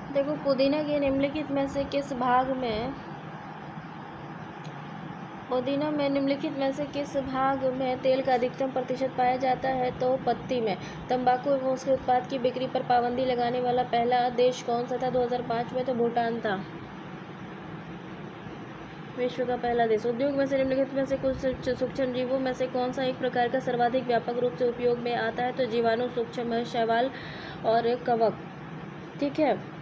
देखो, पुदीना के निम्नलिखित में से किस भाग में तेल का अधिकतम प्रतिशत पाया जाता है? तो पत्ती में। तंबाकू एवं उसके उत्पाद की बिक्री पर पाबंदी लगाने वाला पहला देश कौन सा था? 2005 में तो भूटान था, विश्व का पहला देश। उद्योग में से निम्नलिखित में से कुछ सूक्ष्म जीवों में से कौन सा एक प्रकार का सर्वाधिक व्यापक रूप से उपयोग में आता है? तो जीवाणु, सूक्ष्म शैवाल और कवक। ठीक है,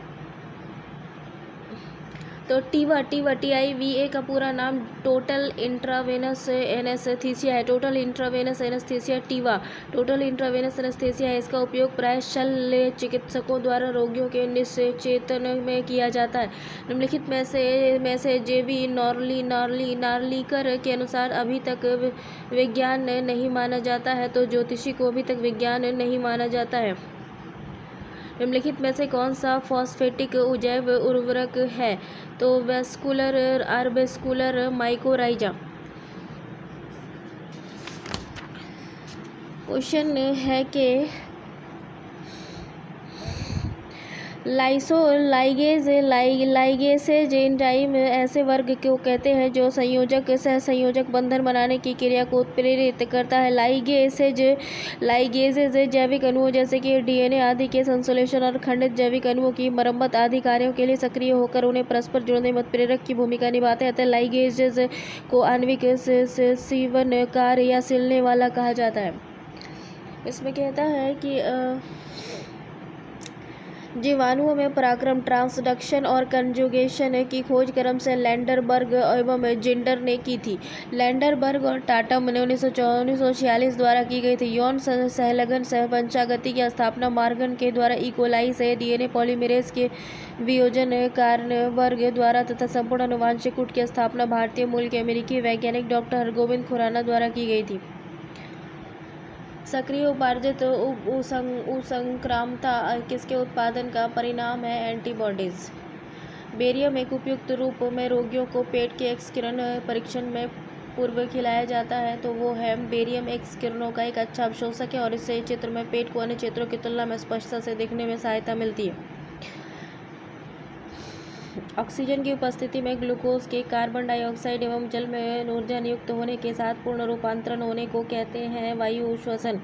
तो टीवा TIVA का पूरा नाम टोटल इंट्रावेनस एनेस्थीसिया है। Total intravenous anaesthesia TIVA total intravenous anaesthesia है। इसका उपयोग प्राय शल्य चिकित्सकों द्वारा रोगियों के निश्चेतन में किया जाता है। निम्नलिखित में से जेवी नार्लिकर के अनुसार अभी तक विज्ञान नहीं माना जाता है, तो ज्योतिषी को अभी तक विज्ञान नहीं माना जाता है। निम्नलिखित में से कौन सा फॉस्फेटिक जैव उर्वरक है? तो आर्बेस्कुलर माइकोराइजा। क्वेश्चन है कि लाइगेसेज एंजाइम ऐसे वर्ग को कहते हैं जो सहसंयोजक बंधन बनाने की क्रिया को उत्प्रेरित करता है। लाइगेसेज जैविक अणुओं जैसे कि DNA आदि के संश्लेषण और खंडित जैविक अणुओं की मरम्मत आदि कार्यों के लिए सक्रिय होकर उन्हें परस्पर जोड़ने में उत्प्रेरक की भूमिका निभाते हैं। अतः लाइगेसेज को आणविक सीवनकार या सिलने वाला कहा जाता है। इसमें कहता है कि जीवाणुओं में पराक्रम, ट्रांसडक्शन और कंजुगेशन की खोज क्रम से लैंडरबर्ग एवं जिंडर ने की थी। लैंडरबर्ग और टाटम ने 1946 द्वारा की गई थी। यौन सहलगन पंचागति की स्थापना मॉर्गन के द्वारा इकोलाई से DNA पॉलीमरेज के वियोजन कार्नबर्ग द्वारा तथा संपूर्ण आनुवंशिक कूट की स्थापना भारतीय मूल के अमेरिकी वैज्ञानिक डॉक्टर हरगोविंद खुराना द्वारा की गई थी। सक्रिय उपार्जित उसंक्रामकता किसके उत्पादन का परिणाम है? एंटीबॉडीज। बेरियम एक उपयुक्त रूप में रोगियों को पेट के एक्स किरण परीक्षण में पूर्व खिलाया जाता है, तो वो है बेरियम एक्स किरणों का एक अच्छा अवशोषक है और इससे चित्र में पेट को अन्य चित्रों की तुलना में स्पष्टता से देखने में सहायता मिलती है। ऑक्सीजन की उपस्थिति में ग्लूकोज के कार्बन डाइऑक्साइड एवं जल में ऊर्जा नियुक्त होने के साथ पूर्ण रूपांतरण होने को कहते हैं वायु श्वसन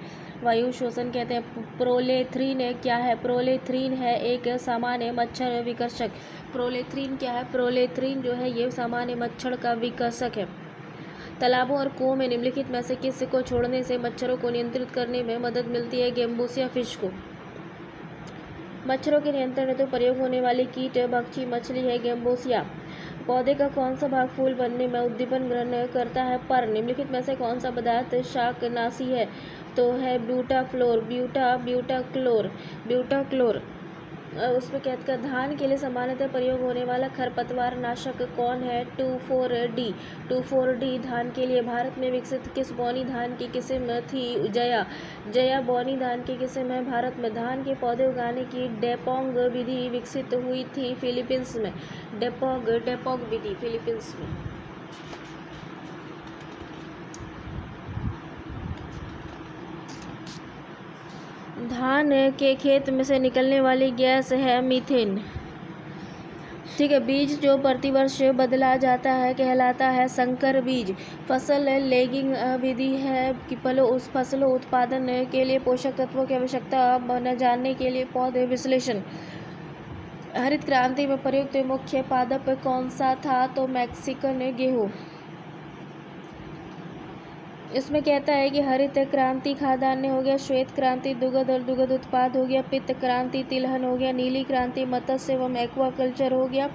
कहते हैं। प्रोलेथ्रीन क्या है? प्रोलेथ्रीन है एक सामान्य मच्छर विकर्षक। प्रोलेथ्रीन क्या है? प्रोलेथ्रीन जो है ये सामान्य मच्छर का विकर्षक है। तालाबों और कुओं में निम्नलिखित में से किस को छोड़ने से मच्छरों को नियंत्रित करने में मदद मिलती है? गेम्बूसिया फिश को। मच्छरों के नियंत्रण हेतु प्रयोग होने वाली कीट भक्षी मछली है गेम्बूसिया। पौधे का कौन सा भाग फूल बनने में उद्दीपन ग्रहण करता है? पर। निम्नलिखित में से कौन सा पदार्थ शाकनाशी है? तो है ब्यूटाक्लोर। उसमें कहते हैं धान के लिए सामान्यतः प्रयोग होने वाला खरपतवार नाशक कौन है? 2,4-D धान के लिए भारत में विकसित किस बौनी धान की किस्म थी? जया बौनी धान की किस्म है। भारत में धान के पौधे उगाने की डेपोंग विधि विकसित हुई थी फिलीपींस में। डेपोंग विधि फिलीपींस में। धान के खेत में से निकलने वाली गैस है मीथेन। ठीक है, बीज जो प्रतिवर्ष बदला जाता है कहलाता है संकर बीज। फसल लैगिंग विधि है कि फसलों उत्पादन के लिए पोषक तत्वों की आवश्यकता जानने के लिए पौधे विश्लेषण। हरित क्रांति में प्रयुक्त मुख्य पादप कौन सा था? तो मैक्सिकन गेहूं। इसमें कहता है कि हरित क्रांति खाद्यान्न हो गया, श्वेत क्रांति दुग्ध और दुग्ध उत्पाद हो गया, पित्त क्रांति तिलहन हो गया, नीली क्रांति मत्स्य एवं एक्वाकल्चर हो गया।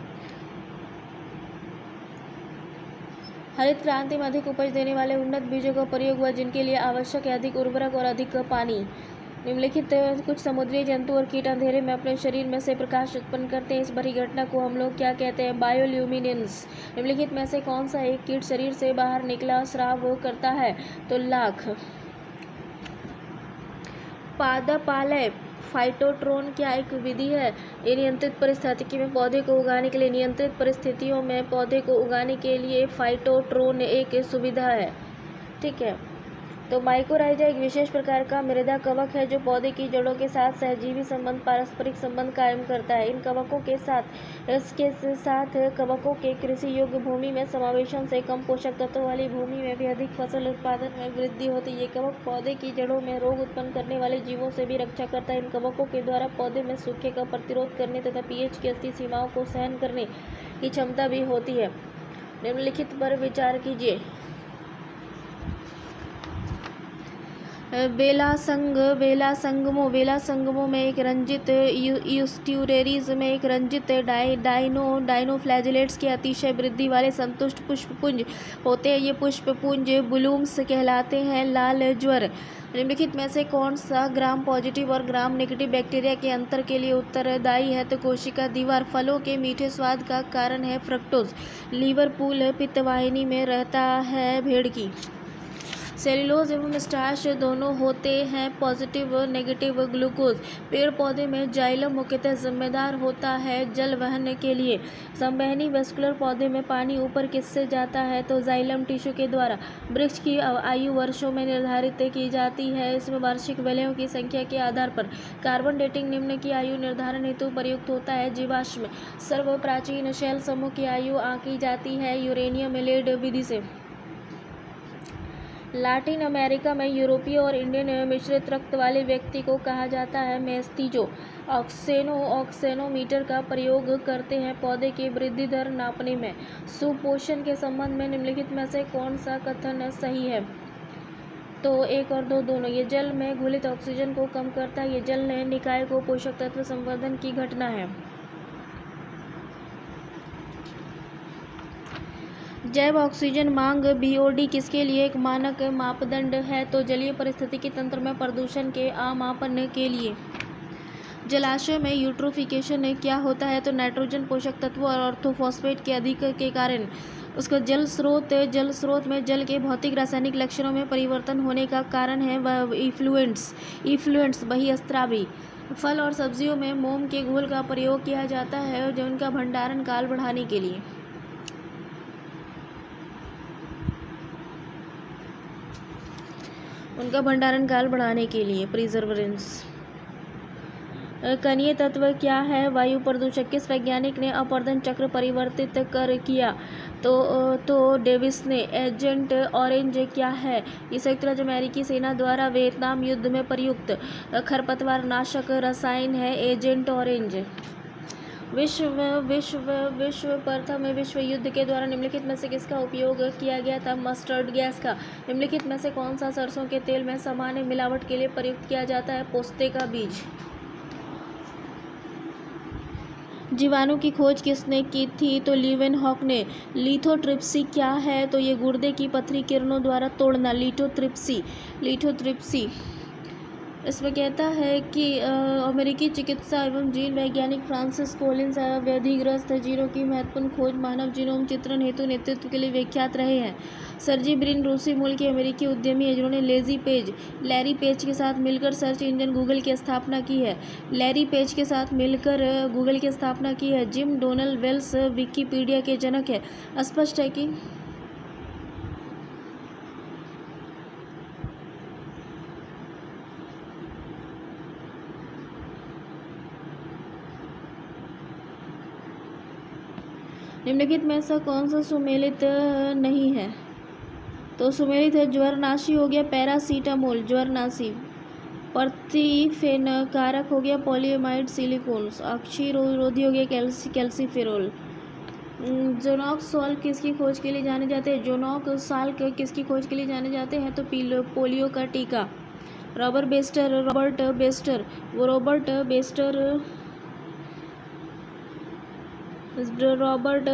हरित क्रांति में अधिक उपज देने वाले उन्नत बीजों का प्रयोग हुआ जिनके लिए आवश्यक है अधिक उर्वरक और अधिक पानी। निम्नलिखित कुछ समुद्री जंतु और कीट अंधेरे में अपने शरीर में से प्रकाश उत्पन्न करते हैं। इस भरी घटना को हम लोग क्या कहते हैं? बायोल्यूमिनेंस। निम्नलिखित में से कौन सा एक कीट शरीर से बाहर निकला स्राव करता है? तो लाख। पादपालय फाइटोट्रोन क्या एक विधि है? ये नियंत्रित परिस्थिति में पौधे को उगाने के लिए नियंत्रित परिस्थितियों में पौधे को उगाने के लिए फाइटोट्रोन एक सुविधा है। ठीक है, तो माइकोराइजा एक विशेष प्रकार का मृदा कवक है जो पौधे की जड़ों के साथ सहजीवी संबंध पारस्परिक संबंध कायम करता है। इन कवकों के साथ इसके साथ कवकों के कृषि योग्य भूमि में समावेशन से कम पोषक तत्वों वाली भूमि में भी अधिक फसल उत्पादन में वृद्धि होती है। ये कवक पौधे की जड़ों में रोग उत्पन्न करने वाले जीवों से भी रक्षा करता है। इन कवकों के द्वारा पौधे में सूखे का प्रतिरोध करने तथा पीएच की अस्थिर सीमाओं को सहन करने की क्षमता भी होती है। निम्नलिखित पर विचार कीजिए। वेला संगमों में एक रंजित ईस्ट्यूरेरीज में एक रंजित डाइनोफ्लैजेलेट्स के अतिशय वृद्धि वाले संतुष्ट पुष्पपुंज होते हैं। ये पुष्पपुंज ब्लूम्स कहलाते हैं। लाल ज्वर निम्नलिखित में से कौन सा ग्राम पॉजिटिव और ग्राम नेगेटिव बैक्टीरिया के अंतर के लिए उत्तरदायी है? तो कोशिका दीवार फलों के मीठे स्वाद का कारण है फ्रक्टोज। लिवरपूल पित्तवाहिनी में रहता है भेड़ की। सेल्यूलोज एवं स्टार्च दोनों होते हैं पॉजिटिव और नेगेटिव ग्लूकोज। पेड़ पौधे में जाइलम मुख्यतः जिम्मेदार होता है जल वहन के लिए। संवहनी वेस्कुलर पौधे में पानी ऊपर किससे जाता है? तो जाइलम टिश्यू के द्वारा। वृक्ष की आयु वर्षों में निर्धारित की जाती है। इसमें वार्षिक वलयों की संख्या के आधार पर कार्बन डेटिंग निम्न की आयु निर्धारण हेतु प्रयुक्त होता है। जीवाश्म सर्व प्राचीन शैल समूह की आयु आंकी जाती है यूरेनियम लेड विधि से। लैटिन अमेरिका में यूरोपीय और इंडियन मिश्रित रक्त वाले व्यक्ति को कहा जाता है मेस्तीजो। ऑक्सेनोमीटर का प्रयोग करते हैं पौधे की वृद्धि दर नापने में। सुपोषण के संबंध में निम्नलिखित में से कौन सा कथन सही है? तो 1 और 2 दोनों। ये जल में घुलित ऑक्सीजन को कम करता है। ये जल निकाय को पोषक तत्व संवर्धन की घटना है। जैव ऑक्सीजन मांग बीओडी किसके लिए एक मानक मापदंड है? तो जलीय पारिस्थितिकी तंत्र में प्रदूषण के आमापन के लिए। जलाशय में यूट्रोफिकेशन क्या होता है? तो नाइट्रोजन पोषक तत्व और ऑर्थोफॉस्फेट के अधिक के कारण उसका जल स्रोत में जल के भौतिक रासायनिक लक्षणों में परिवर्तन होने का कारण है वह इफ्लुएंट्स बहिस्त्रावी। फल और सब्जियों में मोम के घोल का प्रयोग किया जाता है जो उनका भंडारण काल बढ़ाने के लिए। प्रिजर्वेंस। कणीय तत्व क्या है? वायु प्रदूषक। किस वैज्ञानिक ने अपवर्तन चक्र परिवर्तित कर किया? तो डेविस ने। एजेंट ऑरेंज क्या है? ये संयुक्त राज्य अमेरिकी सेना द्वारा वियतनाम युद्ध में प्रयुक्त खरपतवार नाशक रसायन है एजेंट ऑरेंज। प्रथम विश्व युद्ध के दौरान निम्नलिखित में से किसका उपयोग किया गया था? मस्टर्ड गैस का। निम्नलिखित में से कौन सा सरसों के तेल में सामान्य मिलावट के लिए प्रयुक्त किया जाता है? पोस्ते का बीज। जीवाणु की खोज किसने की थी? तो लीवेनहॉक ने। लिथोट्रिप्सी क्या है? तो ये गुर्दे की पथरी किरणों द्वारा तोड़ना। लिथोट्रिप्सी। इसमें कहता है कि अमेरिकी चिकित्सा एवं जीन वैज्ञानिक फ्रांसिस कोलिन्स व्याधिग्रस्त जीनों की महत्वपूर्ण खोज मानव जीनोम चित्रण हेतु नेतृत्व के लिए विख्यात रहे हैं। सर्जी ब्रिन रूसी मूल के अमेरिकी उद्यमी हैं जिन्होंने लैरी पेज के साथ मिलकर सर्च इंजन गूगल की स्थापना की है। जिम डोनल वेल्स विकिपीडिया के जनक है। स्पष्ट है कि निम्नलिखित में से कौन सा सुमेलित नहीं है? तो सुमेलित है ज्वरनाशी हो गया पैरासीटामोल ज्वरनाशी। प्रतिफेनकारक हो गया पॉलीएमाइड सिलिकॉन्स। अक्षयरोधी हो गया कैल्सीफेरोल। जोनॉक साल्क किसकी खोज के लिए जाने जाते हैं? किसकी खोज के लिए जाने जाते हैं? तो पोलियो का टीका। रॉबर्ट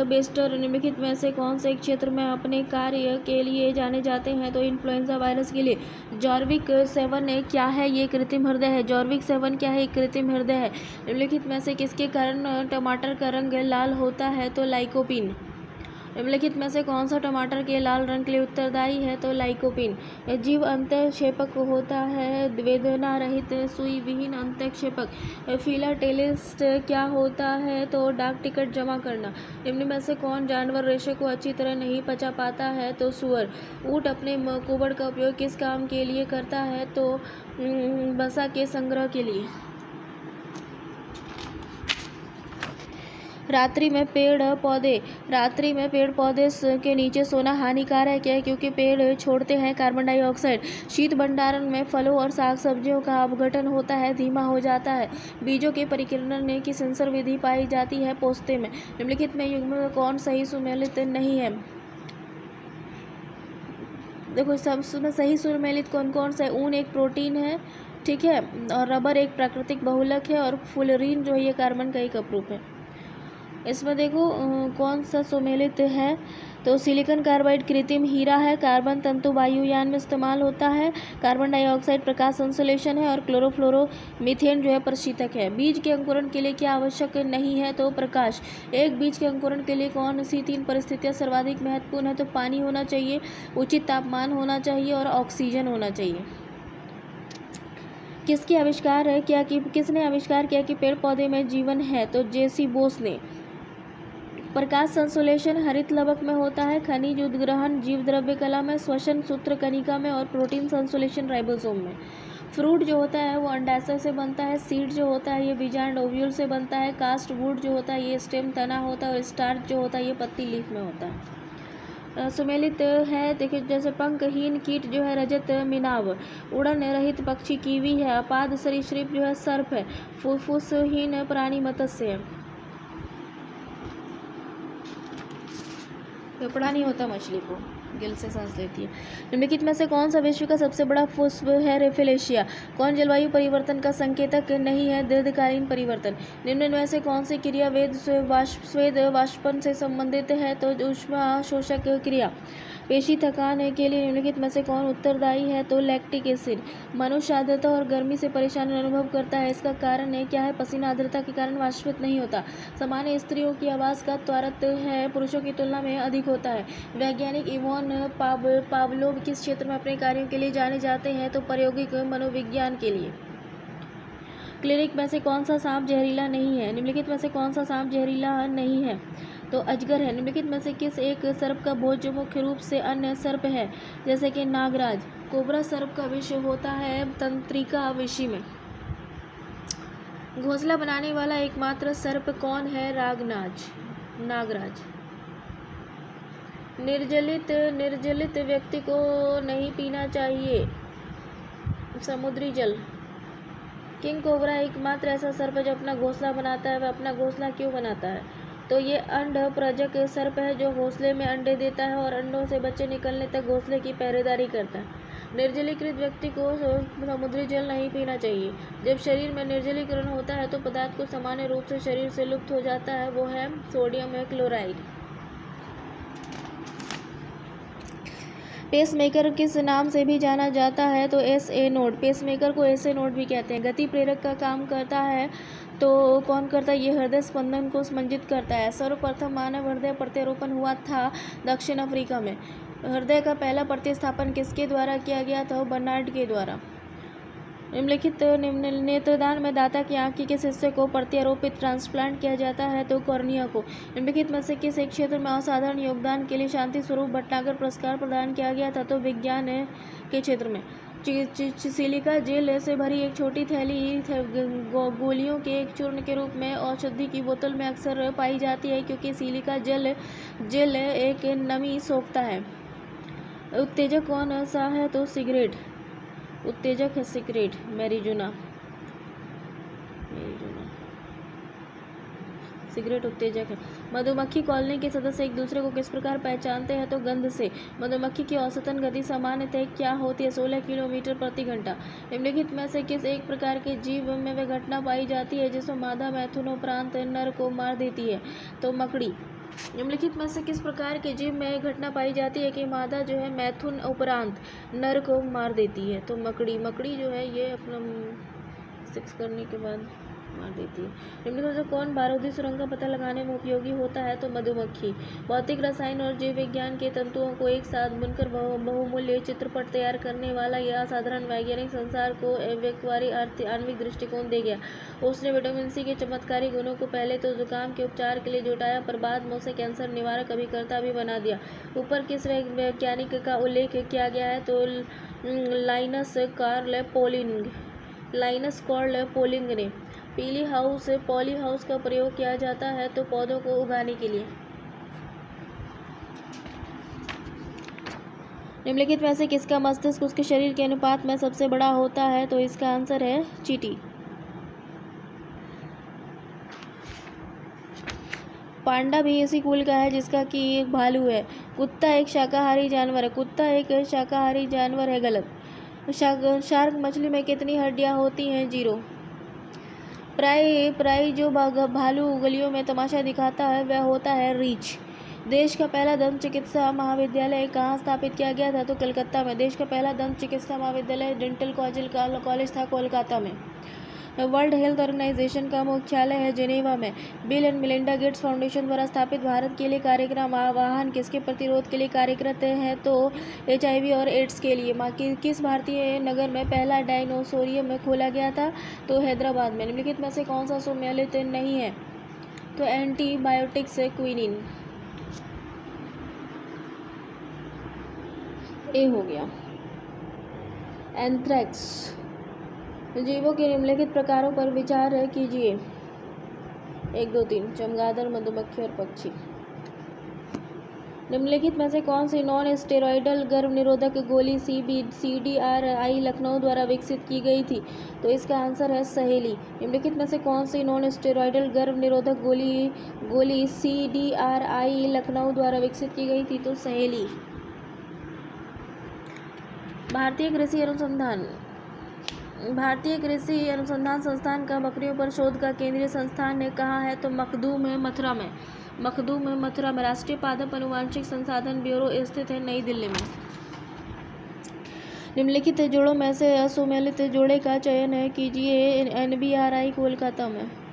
बेस्टर निम्नलिखित में से कौन से क्षेत्र में अपने कार्य के लिए जाने जाते हैं? तो इन्फ्लुएंजा वायरस के लिए। जॉर्विक 7 क्या है? ये कृत्रिम हृदय है। जॉर्विक 7 क्या है? कृत्रिम हृदय है। निम्नलिखित में से किसके कारण टमाटर का रंग लाल होता है? तो लाइकोपीन। निम्नलिखित में से कौन सा टमाटर के लाल रंग के लिए उत्तरदायी है? तो लाइकोपीन। जीव अंतःक्षेपक होता है वेदना रहित सुई विहीन अंतःक्षेपक। फिलाटेलिस्ट क्या होता है? तो डाक टिकट जमा करना। निम्न में से कौन जानवर रेशे को अच्छी तरह नहीं पचा पाता है? तो सूअर। ऊँट अपने कुबड़ का उपयोग किस काम के लिए करता है? तो वसा के संग्रह के लिए। रात्रि में पेड़ पौधे के नीचे सोना हानिकारक है क्योंकि पेड़ छोड़ते हैं कार्बन डाइऑक्साइड। शीत भंडारण में फलों और साग सब्जियों का अपघटन होता है, धीमा हो जाता है। बीजों के परिकिरण की सेंसर विधि पाई जाती है पोस्ते में। निम्नलिखित में युग्म में कौन सही सुमेलित नहीं है? देखो सबसे सही सुमेलित कौन कौन सा है? ऊन एक प्रोटीन है, ठीक है, और रबर एक प्राकृतिक बहुलक है, और फुलरीन जो है ये कार्बन का एक अपरूप है। इसमें देखो कौन सा सुमेलित है? तो सिलिकॉन कार्बाइड कृत्रिम हीरा है, कार्बन तंतु वायुयान में इस्तेमाल होता है, कार्बन डाइऑक्साइड प्रकाश संश्लेषण है, और क्लोरोफ्लोरो मीथेन जो है प्रशीतक है। बीज के अंकुरण के लिए क्या आवश्यक नहीं है? तो प्रकाश। एक बीज के अंकुरण के लिए कौन सी 3 परिस्थितियां सर्वाधिक महत्वपूर्ण है? तो पानी होना चाहिए, उचित तापमान होना चाहिए, और ऑक्सीजन होना चाहिए। किसने आविष्कार किया कि पेड़ पौधे में जीवन है? तो जेसी बोस ने। प्रकाश संश्लेषण हरित लवक में होता है, खनिज उद्ग्रहण जीव द्रव्य कला में, श्वसन सूत्र कणिका में, और प्रोटीन संश्लेषण राइबोसोम में। फ्रूट जो होता है वो अंडाशय से बनता है, सीड जो होता है ये बीजांड ओव्यूल से बनता है, कास्ट वुड जो होता है ये स्टेम तना होता है, और स्टार्च जो होता है ये पत्ती लीफ में होता है। सुमेलित है देखिए जैसे पंखहीन कीट जो है रजत मिनाव, उड़न रहित पक्षी कीवी है, अपाद सरीसृप जो है सर्प है, फुफ्फुसहीन प्राणी मत्स्य है। फेफड़ा नहीं होता मछली को, गिल से सांस लेती है। निम्नलिखित में से कौन सा विश्व का सबसे बड़ा पुष्प है? रेफेलेशिया। कौन जलवायु परिवर्तन का संकेतक नहीं है? दीर्घकालीन परिवर्तन। निम्न में से कौन सी क्रिया स्वेद वाष्पन से संबंधित है? तो ऊष्मा शोषक क्रिया। पेशी थकान के लिए निम्नलिखित में से कौन उत्तरदायी है? तो लैक्टिक एसिड। मनुष्य आर्द्रता और गर्मी से परेशानी अनुभव करता है, इसका कारण है क्या है? पसीना आर्द्रता के कारण वाष्पित नहीं होता। सामान्य स्त्रियों की आवाज़ का त्वरित है पुरुषों की तुलना में अधिक होता है। वैज्ञानिक इवान पावलोव किस क्षेत्र में अपने कार्यों के लिए जाने जाते हैं? तो प्रायोगिक मनोविज्ञान के लिए। क्लिनिक में से कौन सा सांप जहरीला नहीं है? निम्नलिखित में से कौन सा सांप जहरीला नहीं है? तो अजगर है। निम्नलिखित में से किस एक सर्प का भोज्य मुख्य रूप से अन्य सर्प है? जैसे कि नागराज। कोबरा सर्प का विषय होता है तंत्रिका विषय में। घोंसला बनाने वाला एकमात्र सर्प कौन है? नागराज। निर्जलित व्यक्ति को नहीं पीना चाहिए समुद्री जल। किंग कोबरा एकमात्र ऐसा सर्प है जो अपना घोंसला बनाता है। वह अपना घोंसला क्यों बनाता है? तो ये अंड प्रजक सर्प है जो घोंसले में अंडे देता है और अंडों से बच्चे निकलने तक घोंसले की पहरेदारी करता है। निर्जलीकृत व्यक्ति को समुद्री जल नहीं पीना चाहिए। जब शरीर में निर्जलीकरण होता है तो पदार्थ को सामान्य रूप से शरीर से लुप्त हो जाता है, वो है सोडियम क्लोराइड। पेसमेकर किस नाम से भी जाना जाता है? तो एसए नोड। पेसमेकर को एसए नोड भी कहते हैं। गति प्रेरक का काम करता है तो कौन करता है? ये हृदय स्पंदन को समंजित करता है। सर्वप्रथम मानव हृदय प्रत्यारोपण हुआ था दक्षिण अफ्रीका में। हृदय का पहला प्रतिस्थापन किसके द्वारा किया गया था? बर्नार्ड के द्वारा। निम्नलिखित नेत्रदान में दाता की आँख के किस हिस्से को प्रत्यारोपित ट्रांसप्लांट किया जाता है? तो कॉर्निया को। निम्नलिखित में से किस एक क्षेत्र में असाधारण योगदान के लिए शांति स्वरूप भटनागर पुरस्कार प्रदान किया गया था? तो विज्ञान के क्षेत्र में। सिलिका जेल से भरी एक छोटी थैली गोलियों के एक चूर्ण के रूप में औषधि की बोतल में अक्सर पाई जाती है क्योंकि सिलिका जेल एक नमी सोखता है। उत्तेजक कौन सा है? तो सिगरेट। उत्तेजक है सिगरेट। मैरिजुना। सिगरेट उत्तेजक है। मधुमक्खी कॉलोनी के सदस्य एक दूसरे को किस प्रकार पहचानते हैं? तो गंध से। मधुमक्खी की औसतन गति सामान्यतः क्या होती है? 16 किलोमीटर प्रति घंटा। निम्नलिखित में से किस एक प्रकार के जीव में वह घटना पाई जाती है जिसमें मादा मैथुन उपरांत नर को मार देती है? तो मकड़ी। निम्नलिखित में से किस प्रकार के जीव में घटना पाई जाती है कि मादा जो है मैथुन उपरांत नर को मार देती है? तो मकड़ी जो है ये अपना सेक्स करने के बाद मार देती है। निम्नलिखित में से कौन बारूदी सुरंग का पता लगाने में उपयोगी होता है? तो मधुमक्खी। भौतिक, रसायन और जीव विज्ञान के तंतुओं को एक साथ बुनकर बहुमूल्य चित्रपट तैयार करने वाला यह असाधारण वैज्ञानिक संसार को व्यक्तिवादी आणविक दृष्टिकोण दे गया। उसने विटामिन सी के चमत्कारी गुणों को पहले तो जुकाम के उपचार के लिए जुटाया, पर बाद में उसे कैंसर निवारक अभिकर्ता भी बना दिया। ऊपर किस वैज्ञानिक का उल्लेख किया गया है? तो लाइनस कार्ल पोलिंग ने। पॉली हाउस का प्रयोग किया जाता है तो पौधों को उगाने के लिए। निम्नलिखित में से किसका मस्तिष्क उसके शरीर के अनुपात में सबसे बड़ा होता है? तो इसका आंसर है चींटी। पांडा भी इसी कुल का है जिसका कि एक भालू है। कुत्ता एक शाकाहारी जानवर है। कुत्ता एक शाकाहारी जानवर है, गलत। शार्क मछली में कितनी हड्डियां होती हैं? 0। प्राय जो भालू गलियों में तमाशा दिखाता है वह होता है रीछ। देश का पहला दंत चिकित्सा महाविद्यालय कहाँ स्थापित किया गया था? तो कलकत्ता में। देश का पहला दंत चिकित्सा महाविद्यालय डेंटल कॉलेज था कोलकाता में। वर्ल्ड हेल्थ ऑर्गेनाइजेशन का मुख्यालय है जिनेवा में। Bill and Melinda Gates foundation द्वारा स्थापित भारत के लिए कार्यक्रम आह्वान किसके प्रतिरोध के लिए कार्यरत है? तो HIV और एड्स के लिए। किस भारतीय नगर में पहला डायनोसोरियम खोला गया था? तो हैदराबाद में। निम्नलिखित में से कौन सा सम्मिलित नहीं है? तो एंटीबायोटिक्स क्विनिन। ए हो गया। एंथ्रेक्स। जीवों के निम्नलिखित प्रकारों पर विचार कीजिए। 1, 2, 3। चमगादड़, मधुमक्खी और पक्षी। निम्नलिखित में से कौन सी नॉन स्टेरॉयडल गर्भ निरोधक गोली CDRI लखनऊ द्वारा विकसित की गई थी? तो इसका आंसर है सहेली। निम्नलिखित में से कौन सी नॉन स्टेरॉयडल गर्भ निरोधक गोली CDRI लखनऊ द्वारा विकसित की गई थी? तो सहेली। भारतीय कृषि अनुसंधान संस्थान का बकरियों पर शोध का केंद्रीय संस्थान कहाँ है? तो मखदूम, मथुरा में। राष्ट्रीय पादप आनुवंशिक संसाधन ब्यूरो स्थित है नई दिल्ली में। निम्नलिखित जोड़ों में से असुमेलित जोड़े का चयन कीजिए। NBRI कोलकाता में।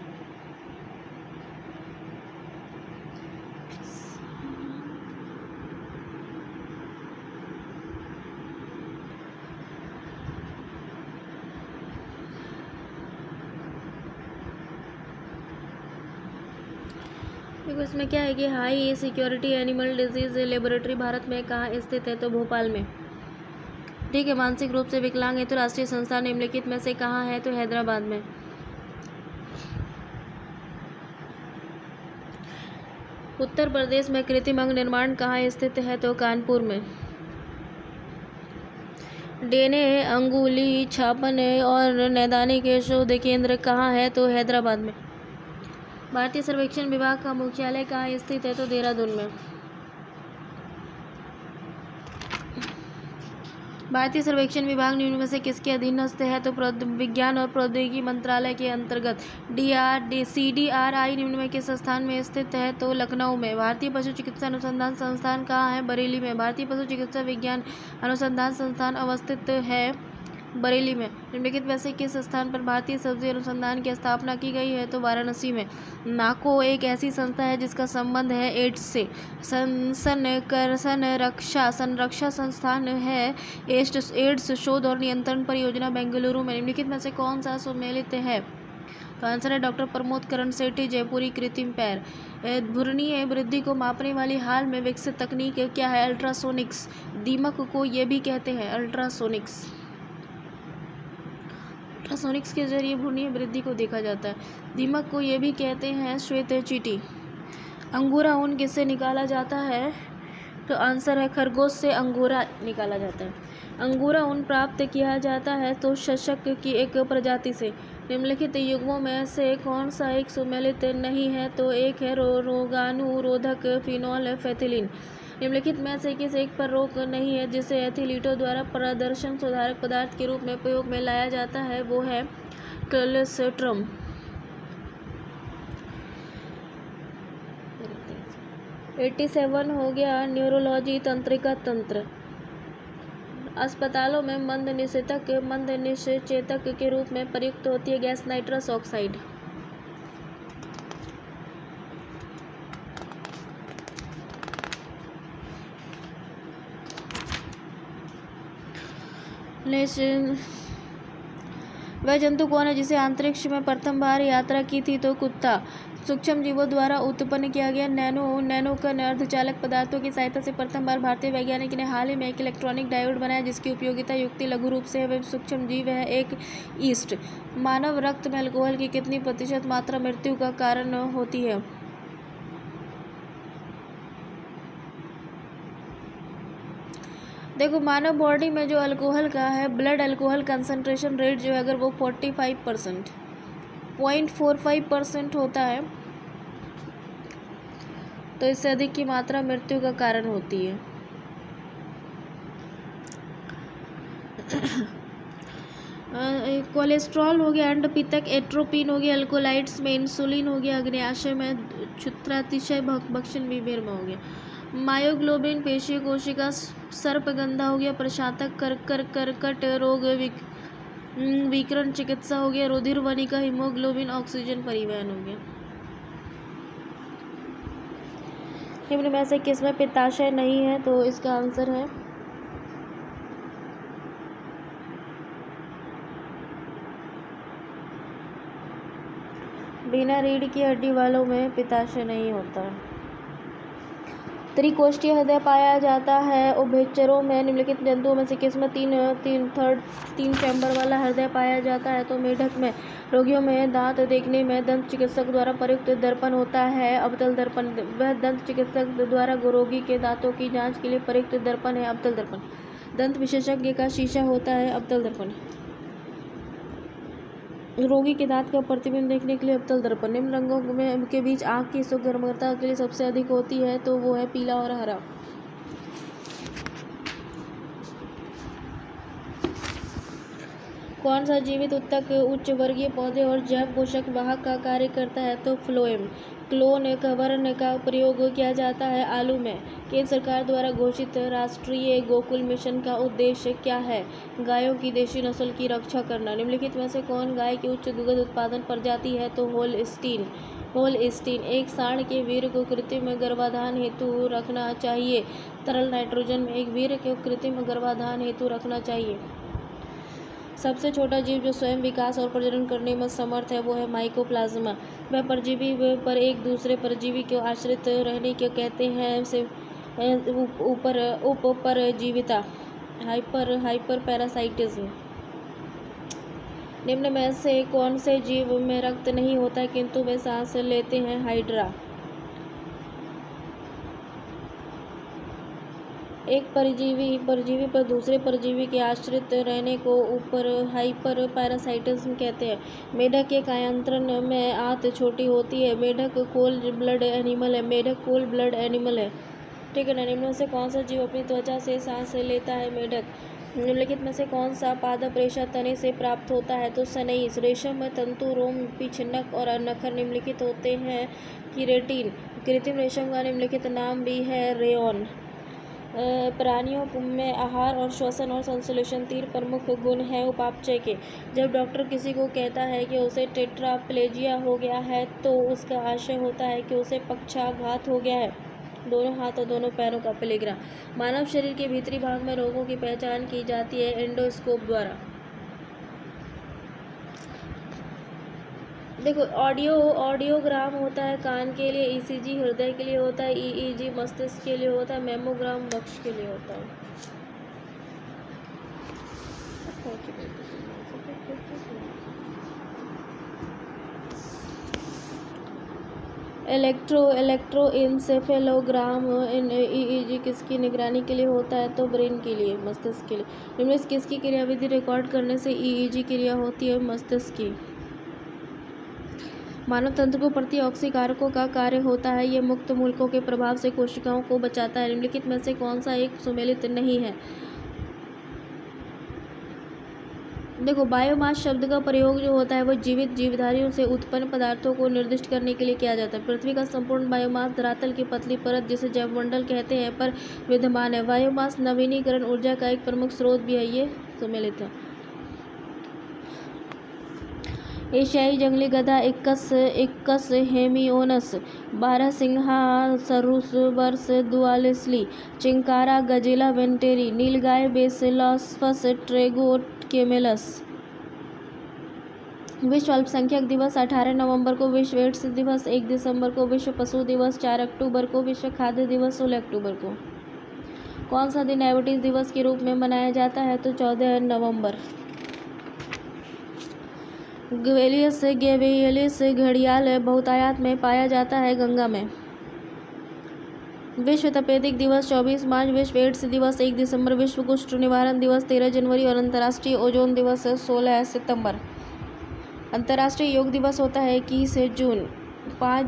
देखो इसमें क्या है कि high security animal disease laboratory Bharat में कहाँ स्थित है? तो भोपाल में। ठीक है। मानसिक रूप से विकलांग हेतु राष्ट्रीय संस्थान निम्नलिखित में से कहाँ है? तो हैदराबाद में। उत्तर प्रदेश में कृत्रिम अंग निर्माण कहाँ स्थित है? तो कानपुर में। DNA अंगुली छापन और नैदानिक शोध केंद्र कहाँ है? तो हैदराबाद में। भारतीय सर्वेक्षण विभाग का मुख्यालय कहाँ स्थित है? तो देहरादून में। भारतीय सर्वेक्षण विभाग निम्न में से किसके अधीनस्थ है? तो विज्ञान और प्रौद्योगिकी मंत्रालय के अंतर्गत। CDRI निम्न में किस स्थान में स्थित है? तो लखनऊ में। भारतीय पशु चिकित्सा अनुसंधान संस्थान कहाँ है? बरेली में। भारतीय पशु चिकित्सा विज्ञान अनुसंधान संस्थान अवस्थित है बरेली में। निम्नलिखित में से किस स्थान पर भारतीय सब्जी अनुसंधान की स्थापना की गई है? तो वाराणसी में। नाको एक ऐसी संस्था है जिसका संबंध है एड्स से। संरक्षा संस्थान है एड्स शोध और नियंत्रण परियोजना बेंगलुरु में। निम्नलिखित में से कौन सा सम्मिलित है? तो आंसर है डॉक्टर प्रमोद करण सेठी, जयपुरी कृत्रिम पैर। भ्रूणीय वृद्धि को मापने वाली हाल में विकसित तकनीक क्या है? अल्ट्रासोनिक्स। दीमक को ये भी कहते हैं अल्ट्रासोनिक्स के जरिए भ्रूणीय वृद्धि को देखा जाता है। दीमक को ये भी कहते हैं श्वेत चींटी। अंगूरा ऊन किससे निकाला जाता है? तो आंसर है खरगोश से अंगूरा निकाला जाता है। अंगूरा ऊन प्राप्त किया जाता है तो शशक की एक प्रजाति से। निम्नलिखित युग्मों में से कौन सा एक सम्मिलित नहीं है? तो एक है रोगाणुरोधक फिनोल फेथिलीन। निम्नलिखित में से किस एक पर रोक नहीं है जिसे एथलीटों द्वारा प्रदर्शन सुधारक पदार्थ के रूप में प्रयोग में लाया जाता है? वो है कोलेस्ट्रम। 87 हो गया न्यूरोलॉजी तंत्रिका तंत्र। अस्पतालों में मंद निश्चेतक के रूप में प्रयुक्त होती है गैस नाइट्रस ऑक्साइड। नेशन वह जंतु कौन है जिसे अंतरिक्ष में प्रथम बार यात्रा की थी? तो कुत्ता। सूक्ष्म जीवों द्वारा उत्पन्न किया गया नैनोकण अर्धचालक पदार्थों की सहायता से प्रथम बार भारतीय वैज्ञानिक ने हाल ही में एक इलेक्ट्रॉनिक डायोड बनाया जिसकी उपयोगिता युक्ति लघु रूप से है। वह सूक्ष्म जीव है एक ईस्ट। मानव रक्त में अल्कोहल की कितनी प्रतिशत मात्रा मृत्यु का कारण होती है? देखो, मानव बॉडी में जो अल्कोहल का है ब्लड अल्कोहल कंसंट्रेशन रेट जो है अगर वो 45% 0.45% होता है तो इससे अधिक की मात्रा मृत्यु का कारण होती है। कोलेस्ट्रॉल हो गया, अंडपित्तक, एट्रोपिन हो गया, अल्कोलाइड्स में इंसुलिन हो गया, अग्न्याशय में छूत्रतिशय, भक्षण विभेद में हो गया। मायोग्लोबिन, पेशीय कोशिका, सर्पगंधा हो गया, प्रशातक, कर्कट रोग, विकिरण चिकित्सा हो गया, रुधिर वनिका, हीमोग्लोबिन, ऑक्सीजन परिवहन हो गया। निम्न में से किसमें पित्ताशय नहीं है? तो इसका आंसर है बिना रीढ़ की हड्डी वालों में पित्ताशय नहीं होता है। त्रिकोष्ठीय हृदय पाया जाता है उभयचरों में निम्नलिखित जंतुओं में से किसमें तीन चैम्बर वाला हृदय पाया जाता है? तो मेढक में। रोगियों में दांत देखने में दंत चिकित्सक द्वारा प्रयुक्त दर्पण होता है अवतल दर्पण। वह दंत चिकित्सक द्वारा रोगी के दांतों की जांच के लिए प्रयुक्त दर्पण है अवतल दर्पण। दंत विशेषज्ञ का शीशा होता है अवतल दर्पण। रोगी के दांत का प्रतिबिंब देखने के लिए अवतल दर्पण। निम्न रंगों में के बीच आंख की सुगमता के लिए सबसे अधिक होती है तो वो है पीला और हरा। कौन सा जीवित ऊतक उच्च वर्गीय पौधे और जैव पोषक वाहक का कार्य करता है? तो फ्लोएम। क्लोन कवर्ण का प्रयोग किया जाता है आलू में। केंद्र सरकार द्वारा घोषित राष्ट्रीय गोकुल मिशन का उद्देश्य क्या है? गायों की देशी नस्ल की रक्षा करना। निम्नलिखित में से कौन गाय की उच्च दुग्ध उत्पादन प्रजाति है? तो होलस्टीन। एक सांड के वीर्य को कृत्रिम गर्भाधान हेतु रखना चाहिए। तरल नाइट्रोजन में एक वीर्य को कृत्रिम गर्भाधान हेतु रखना चाहिए। सबसे छोटा जीव जो स्वयं विकास और प्रजनन करने में समर्थ है वो है माइकोप्लाज्मा। वह परजीवी पर एक दूसरे परजीवी को आश्रित रहने को कहते हैं से उपपरजीविता, हाइपर पैरासाइटिज्म। निम्न में से कौन से जीव में रक्त नहीं होता है किंतु वे सांस लेते हैं? हाइड्रा। एक परजीवी पर दूसरे परजीवी के आश्रित रहने को हाइपर पैरासाइटिज्म कहते हैं। मेढक के कायांतरण में आंत छोटी होती है। मेढक कोल्ड ब्लड एनिमल है। ठीक है ना। निम्न से कौन सा जीव अपनी त्वचा से सांस लेता है? मेढक। निम्नलिखित में से कौन सा पादप रेशा तने से प्राप्त होता है? तो सनई। रेशम में तंतु, रोम, पिछनक और नखर निम्नलिखित होते हैं कीरेटिन। कृत्रिम रेशम का निम्नलिखित नाम भी है रेयॉन। प्राणियों में आहार और श्वसन और संश्लेषण 3 प्रमुख गुण हैं उपापचय के। जब डॉक्टर किसी को कहता है कि उसे टेट्राप्लेजिया हो गया है तो उसका आशय होता है कि उसे पक्षाघात हो गया है। दोनों हाथ और दोनों पैरों का प्लेग्रा। मानव शरीर के भीतरी भाग में रोगों की पहचान की जाती है एंडोस्कोप द्वारा। देखो, ऑडियोग्राम होता है कान के लिए, ईसीजी हृदय के लिए होता है, ईईजी मस्तिष्क के लिए होता है, मेमोग्राम वक्ष के लिए होता है। इलेक्ट्रोइंसेफेलोग्राम ईईजी किसकी निगरानी के लिए होता है? तो ब्रेन के लिए, मस्तिष्क के लिए। निम्न से किसकी क्रियाविधि रिकॉर्ड करने से ईईजी क्रिया होती है? मस्तिष्क की। मानव तंत्र को प्रतिऑक्सी कारकों का कार्य होता है। ये मुक्त मूलकों के प्रभाव से कोशिकाओं को बचाता है। निम्नलिखित में से कौन सा एक सुमेलित नहीं है? देखो, बायोमास शब्द का प्रयोग जो होता है वो जीवित जीवधारियों से उत्पन्न पदार्थों को निर्दिष्ट करने के लिए किया जाता है। पृथ्वी का संपूर्ण बायोमास धरातल की पतली परत जिसे जैवमंडल कहते हैं पर विद्यमान है। बायोमास नवीनीकरण ऊर्जा का एक प्रमुख स्रोत भी है। ये सुमेलित है। एशियाई जंगली गधा इक्कस हेमियोनस, बारहसिंहा सरुस वर्स दुआलिसली, चिंकारा गजेला वेंटेरी, नीलगाय बेसिलॉस्फस ट्रेगोकेमिलस। विश्व अल्पसंख्यक दिवस 18 नवंबर को, विश्व एड्स दिवस 1 दिसंबर को, विश्व पशु दिवस 4 अक्टूबर को, विश्व खाद्य दिवस 16 अक्टूबर को। कौन सा दिन डायबिटीज दिवस के रूप में मनाया जाता है? तो 14 नवंबर। गेवेलियस घड़ियाल बहुतायत में पाया जाता है गंगा में। विश्व तपेदिक दिवस 24 मार्च, विश्व एड्स दिवस 1 दिसंबर, विश्व कुष्ठ निवारण दिवस 13 जनवरी और अंतर्राष्ट्रीय ओजोन दिवस 16 सितंबर। अंतर्राष्ट्रीय योग दिवस होता है 21 जून। 5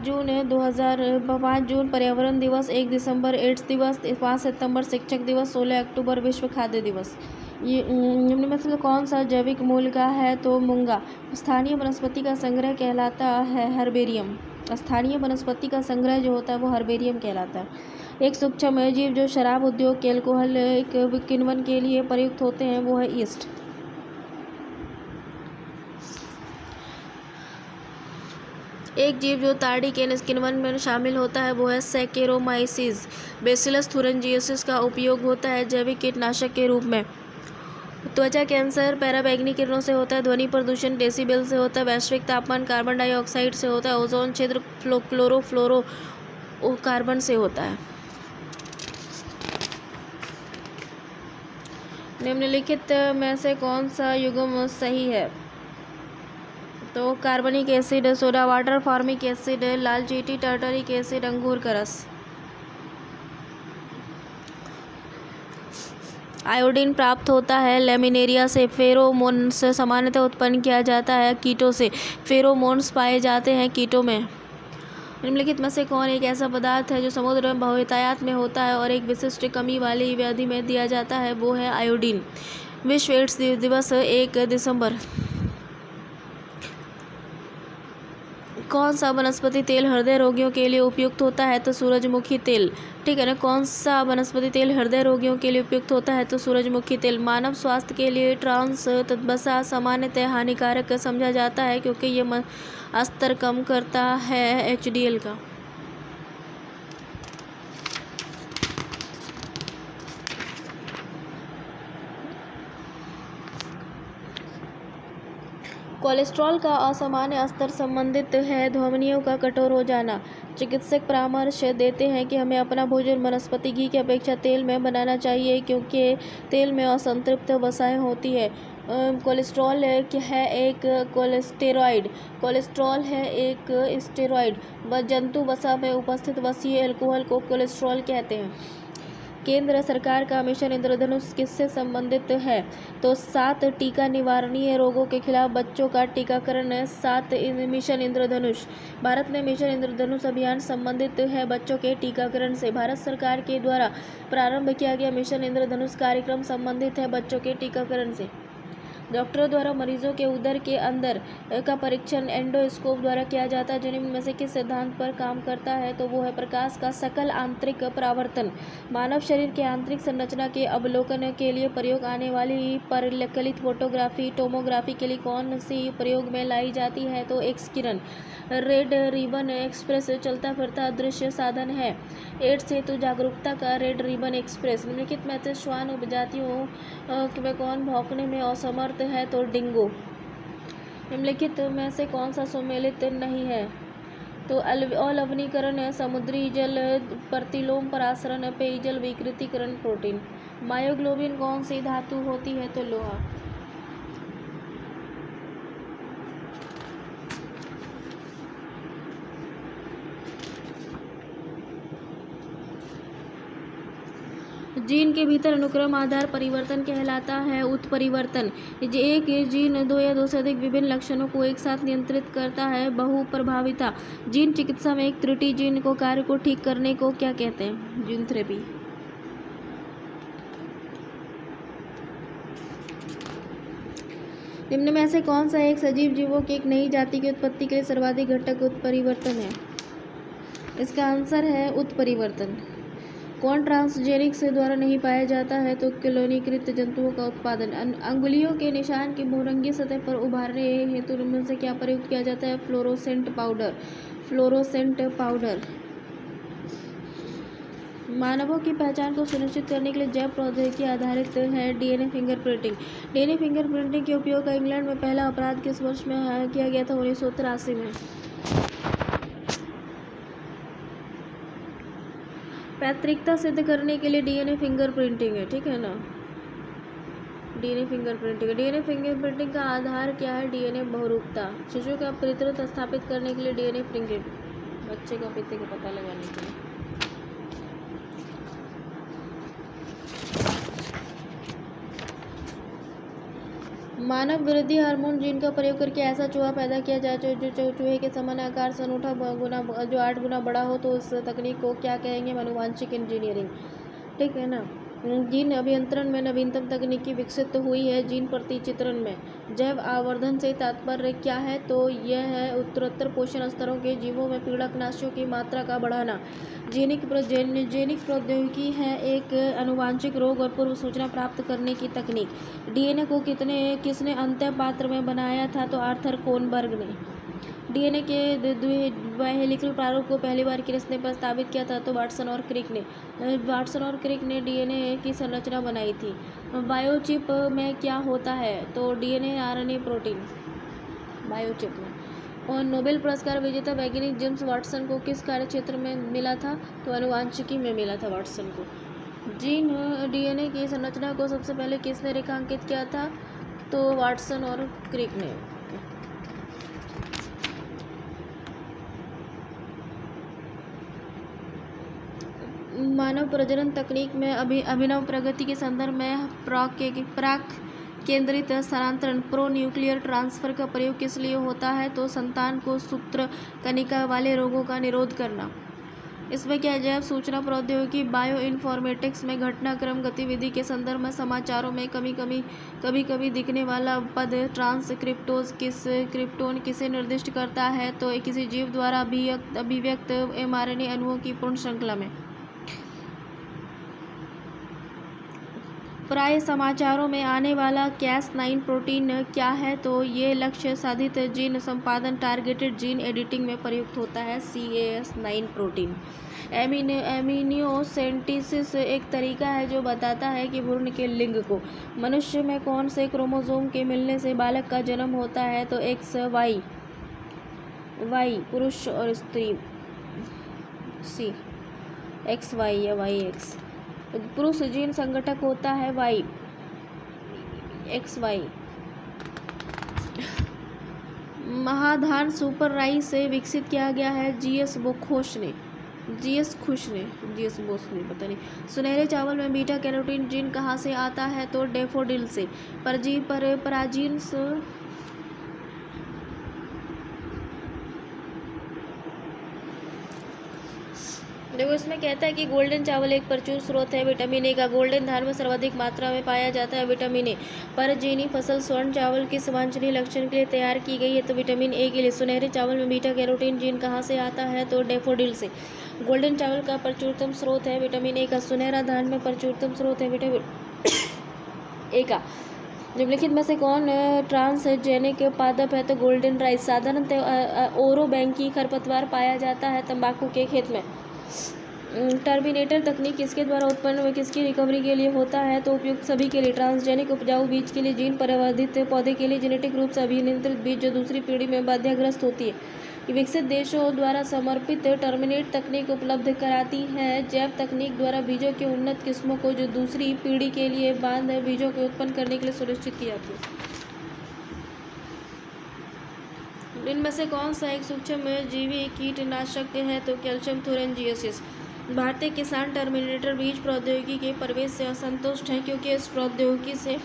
जून पर्यावरण दिवस, 1 दिसंबर एड्स दिवस, 5 सितंबर शिक्षक दिवस, 16 अक्टूबर विश्व खाद्य दिवस। ये निम्न में से कौन सा जैविक मूल का है? तो मूंगा। स्थानीय वनस्पति का संग्रह कहलाता है हर्बेरियम। स्थानीय वनस्पति का संग्रह जो होता है वो हर्बेरियम कहलाता है। एक सूक्ष्म जीव जो शराब उद्योग के अल्कोहल किण्वन के लिए प्रयुक्त होते हैं वो है ईस्ट। एक जीव जो ताड़ी के निष्किण्वन में शामिल होता है वो है सैकेरोमाइसीज। बेसिलस थुरिंजियसिस का उपयोग होता है जैविक कीटनाशक के रूप में। त्वचा कैंसर पैराबैंगनी किरणों से होता है। ध्वनि प्रदूषण डेसिबल से होता है। वैश्विक तापमान कार्बन डाइऑक्साइड से होता है। ओजोन छिद्र क्लोरोफ्लोरो कार्बन से होता है। निम्नलिखित में से कौन सा युग्म सही है? तो कार्बनिक acid, soda water, formic acid, लाल चींटी, टार्टरिक एसिड, अंगूर का रस। आयोडीन प्राप्त होता है लेमिनेरिया से। फेरोमोन्स सामान्यतः उत्पन्न किया जाता है कीटों से। फेरोमोन्स पाए जाते हैं कीटों में। निम्नलिखित में से कौन एक ऐसा पदार्थ है जो समुद्र में बहुतायत में होता है और एक विशिष्ट कमी वाली व्याधि में दिया जाता है? वो है आयोडीन। विश्व एड्स दिवस 1 दिसंबर। कौन सा वनस्पति तेल हृदय रोगियों के लिए उपयुक्त होता है? तो सूरजमुखी तेल। ठीक है ना। कौन सा वनस्पति तेल हृदय रोगियों के लिए उपयुक्त होता है? तो सूरजमुखी तेल। मानव स्वास्थ्य के लिए ट्रांस वसा सामान्यतः हानिकारक समझा जाता है क्योंकि ये स्तर कम करता है HDL का। कोलेस्ट्रॉल का असामान्य स्तर संबंधित है धमनियों का कठोर हो जाना। चिकित्सक परामर्श देते हैं कि हमें अपना भोजन वनस्पति घी की अपेक्षा तेल में बनाना चाहिए क्योंकि तेल में असंतृप्त वसाएं होती है। कोलेस्ट्रॉल है एक कोलेस्टेरॉइड। कोलेस्ट्रॉल है एक स्टेरॉइड। जंतु वसा में उपस्थित वसीय अल्कोहल को कोलेस्ट्रॉल कहते हैं। केंद्र सरकार का मिशन इंद्रधनुष किससे संबंधित है? तो 7 टीका निवारणीय रोगों के खिलाफ बच्चों का टीकाकरण है। 7 मिशन इंद्रधनुष। भारत में मिशन इंद्रधनुष अभियान संबंधित है बच्चों के टीकाकरण से। भारत सरकार के द्वारा प्रारंभ किया गया मिशन इंद्रधनुष कार्यक्रम संबंधित है बच्चों के टीकाकरण से। डॉक्टरों द्वारा मरीजों के उदर के अंदर का परीक्षण एंडोस्कोप द्वारा किया जाता है जो निम्न में से किस सिद्धांत पर काम करता है? तो वो है प्रकाश का सकल आंतरिक परावर्तन। मानव शरीर के आंतरिक संरचना के अवलोकन के लिए प्रयोग आने वाली परिकलित फोटोग्राफी टोमोग्राफी के लिए कौन सी प्रयोग में लाई जाती है? तो एक्स किरण। रेड रिबन एक्सप्रेस चलता फिरता दृश्य साधन है। एड्स हेतु जागरूकता का रेड रिबन एक्सप्रेस। निम्नलिखित में से श्वान उपजातियों में कौन भौंकने में असमर्थ है? तो डिंगो। निम्नलिखित में से कौन सा सम्मिलित नहीं है? तो अलवणीकरण, समुद्री जल प्रतिलोम परासरण, पेयजल विकृतीकरण, प्रोटीन। मायोग्लोबिन कौन सी धातु होती है? तो लोहा। जीन के भीतर अनुक्रम आधार परिवर्तन कहलाता है उत्परिवर्तन। एक जीन 2 या 2 से अधिक विभिन्न लक्षणों को एक साथ नियंत्रित करता है। बहुप्रभाविता। जीन चिकित्सा में एक त्रुटि जीन को कार्य को ठीक करने को क्या कहते हैं? Gene therapy. निम्न में से कौन सा एक सजीव जीवों की एक नई जाति की उत्पत्ति के लिए सर्वाधिक घटक उत्परिवर्तन है? इसका आंसर है उत्परिवर्तन। कौन ट्रांसजेनिक से द्वारा नहीं पाया जाता है तो क्लोनीकृत जंतुओं का उत्पादन। अंगुलियों के निशान की बहुरंगी सतह पर उभारने हेतु इनमें से क्या प्रयुक्त किया जाता है? Fluorescent powder. Fluorescent powder. मानवों की पहचान को सुनिश्चित करने के लिए जैव प्रौद्योगिकी आधारित है डीएनए फिंगरप्रिंटिंग। डीएनए फिंगरप्रिंटिंग के उपयोग का इंग्लैंड में पहला अपराध किस वर्ष में किया गया था? 1983 में। पैतृकता सिद्ध करने के लिए डीएनए फिंगरप्रिंटिंग है, ठीक है ना। DNA fingerprinting. डीएनए फिंगरप्रिंटिंग का आधार क्या है? डीएनए बहुरूपता। शिशु का पितृत्व स्थापित करने के लिए डीएनए फिंगरप्रिंटिंग, बच्चे का पिता का पता लगाने के लिए। मानव वृद्धि हार्मोन जीन का प्रयोग करके ऐसा चूहा पैदा किया जाए जो चूहे के समान आकार से अनूठा गुना जो 8 गुना बड़ा हो, तो उस तकनीक को क्या कहेंगे? आनुवांशिक इंजीनियरिंग, ठीक है ना। जीन अभियंत्रण में नवीनतम तकनीकी विकसित हुई है जीन प्रतिचित्रण में। जैव आवर्धन से तात्पर्य क्या है? तो यह है उत्तरोत्तर पोषण स्तरों के जीवों में पीड़कनाशियों की मात्रा का बढ़ाना। जेनिक प्रौद्योगिकी है एक आनुवांशिक रोग और पूर्व सूचना प्राप्त करने की तकनीक। डीएनए को किसने अंतः पात्र में बनाया था? तो आर्थर कोनबर्ग ने। डीएनए के द्विहेलिकल प्रारूप को पहली बार किसने प्रस्तावित किया था? तो वाटसन और क्रिक ने डीएनए की संरचना बनाई थी। बायोचिप में क्या होता है? तो डीएनए आरएनए प्रोटीन बायोचिप में। और नोबेल पुरस्कार विजेता वैज्ञानिक जेम्स वाटसन को किस कार्य क्षेत्र में मिला था? तो आनुवांशिकी में मिला था वाटसन को। जीन डीएनए की संरचना को सबसे पहले किसने रेखांकित किया था? तो वाटसन और क्रिक ने। मानव प्रजनन तकनीक में अभिनव प्रगति के संदर्भ में प्राक केंद्रित स्थानांतरण प्रो न्यूक्लियर ट्रांसफर का प्रयोग किस लिए होता है? तो संतान को सूत्र कणिका वाले रोगों का निरोध करना। इसमें क्या जैव सूचना प्रौद्योगिकी बायो इन्फॉर्मेटिक्स में घटनाक्रम गतिविधि के संदर्भ में समाचारों में कभी कभी दिखने वाला पद ट्रांसक्रिप्टोन किसे निर्दिष्ट करता है? तो किसी जीव द्वारा अभिव्यक्त एमआरएनए अणुओं की पूर्ण श्रृंखला में। प्राय समाचारों में आने वाला Cas9 प्रोटीन क्या है? तो ये लक्ष्य साधित जीन संपादन टारगेटेड जीन एडिटिंग में प्रयुक्त होता है Cas9 प्रोटीन। एमिनियोसेंटेसिस एक तरीका है जो बताता है कि भ्रूण के लिंग को। मनुष्य में कौन से क्रोमोसोम के मिलने से बालक का जन्म होता है? तो XY पुरुष और स्त्री, C XY या YX। पुरुष जीन संगठक होता है XY। महाधान सुपर राइस से विकसित किया गया है जीएस बोस ने, पता नहीं। सुनहरे चावल में बीटा कैरोटीन जीन कहाँ से आता है? तो डैफोडिल से। पराजीन देखो, इसमें कहता है कि गोल्डन चावल एक प्रचुर स्रोत है विटामिन ए का। गोल्डन धान में सर्वाधिक मात्रा में पाया जाता है विटामिन ए। परजीवी फसल स्वर्ण चावल किस वांछनीय लक्षण के लिए तैयार की गई है? तो विटामिन ए के लिए। सुनहरे चावल में बीटा कैरोटीन जीन कहाँ से आता है? तो डैफोडिल से। गोल्डन चावल का प्रचुरतम स्रोत है विटामिन ए का। सुनहरा धान में प्रचुरतम स्रोत है विटामिन ए का। निम्नलिखित में से कौन ट्रांसजेनिक पादप है? तो गोल्डन राइस। साधारणतः ओरोबैंकी खरपतवार पाया जाता है तंबाकू के खेत में। टर्मिनेटर तकनीक किसके द्वारा उत्पन्न हुई, किसकी रिकवरी के लिए होता है? तो उपयुक्त सभी के लिए। ट्रांसजेनिक उपजाऊ बीज के लिए, जीन परिवर्धित पौधे के लिए, जेनेटिक रूप से अभिनियंत्रित बीज जो दूसरी पीढ़ी में बाधाग्रस्त होती है। विकसित देशों द्वारा समर्पित टर्मिनेट तकनीक उपलब्ध कराती है जैव तकनीक द्वारा बीजों की उन्नत किस्मों को जो दूसरी पीढ़ी के लिए बांध बीजों को उत्पन्न करने के लिए सुनिश्चित की जाती है। इनमें से कौन सा एक सूक्ष्म जीवी कीटनाशक है? तो कैल्शियम थोरेंजियसिस। भारतीय किसान टर्मिनेटर बीज प्रौद्योगिकी के प्रवेश से असंतुष्ट हैं क्योंकि इस प्रौद्योगिकी से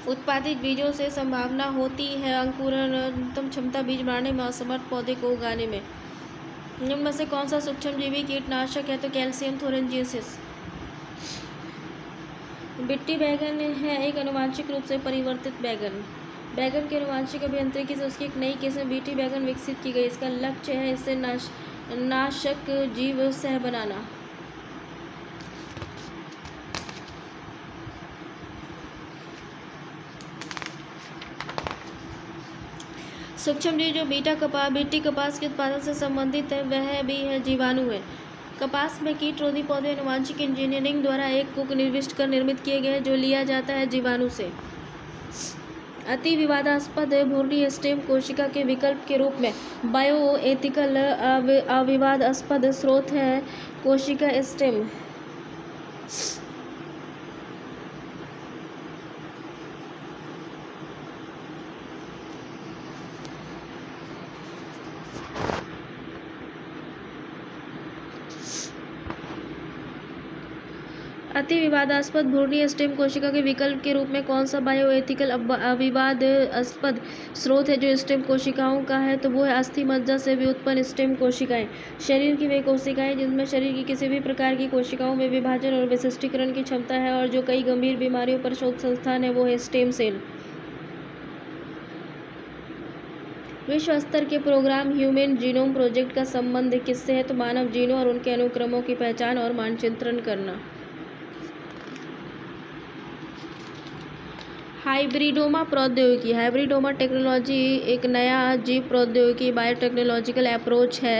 उत्पादित बीजों से संभावना होती है अंकुरणतम क्षमता बीज बनाने में असमर्थ पौधे को उगाने में। निम्न में से कौन सा सूक्ष्मजीवी कीटनाशक है? तो कैल्शियम थोरेंजियसिस। बिट्टी बैगन है एक आनुवांशिक रूप से परिवर्तित बैगन। बैगन के आनुवांशिक अभियांत्रिकी से उसकी एक नई किस्म बीटी बैगन विकसित की गई। इसका लक्ष्य है इससे नाशक जीव सह बनाना। सूक्ष्म जीव जो बीटी कपास के उत्पादन से संबंधित है वह भी है जीवाणु है। कपास में कीट रोधी पौधे आनुवांशिक इंजीनियरिंग द्वारा एक को निर्दिष्ट कर निर्मित किए गए जो लिया जाता है जीवाणु से। अति विवादास्पद भ्रूणीय स्टेम कोशिका के विकल्प के रूप में बायोएथिकल अविवादास्पद स्रोत है कोशिका स्टेम। अति विवादास्पद भ्रूणीय स्टेम कोशिका के विकल्प के रूप में कौन सा बायोएथिकल अविवादास्पद स्रोत है जो स्टेम कोशिकाओं का है? तो वो है अस्थि मज्जा से व्युत्पन्न स्टेम कोशिकाएं। शरीर की वे कोशिकाएं जिनमें शरीर की किसी भी प्रकार की कोशिकाओं में विभाजन और विशिष्टीकरण की क्षमता है और जो कई गंभीर बीमारियों पर शोध संस्थान है वो है स्टेम सेल। विश्व स्तर के प्रोग्राम ह्यूमन जीनोम प्रोजेक्ट का संबंध किससे है? तो मानव जीनों और उनके अनुक्रमों की पहचान और मानचित्रण करना। हाइब्रिडोमा प्रौद्योगिकी। हाइब्रिडोमा टेक्नोलॉजी एक नया जीव प्रौद्योगिकी बायोटेक्नोलॉजिकल अप्रोच है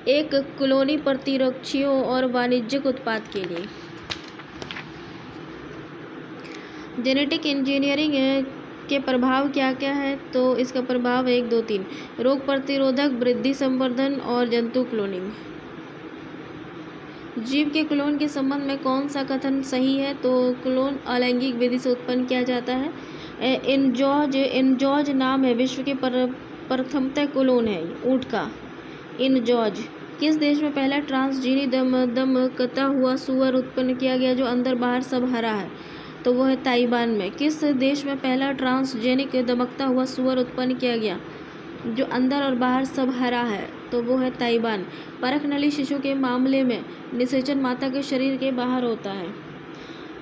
एक कॉलोनी प्रतिरक्षियों और वाणिज्यिक उत्पाद के लिए। जेनेटिक इंजीनियरिंग के प्रभाव क्या क्या है? तो इसका प्रभाव 1, 2, 3 रोग प्रतिरोधक, वृद्धि संवर्धन और जंतु क्लोनिंग। जीव के क्लोन के संबंध में कौन सा कथन सही है? तो क्लोन अलैंगिक विधि से उत्पन्न किया जाता है। इनजॉज नाम है विश्व के प्रथमतः क्लोन है ऊँट का इनजॉज। किस देश में पहला ट्रांसजीनी दमकता हुआ सुअर उत्पन्न किया गया जो अंदर बाहर सब हरा है? तो वो है ताइवान में। किस देश में पहला ट्रांसजेनिक दमकता हुआ सुअर उत्पन्न किया गया जो अंदर और बाहर सब हरा है? तो वो है ताइवान। परख नली शिशु के मामले में निषेचन माता के शरीर के बाहर होता है।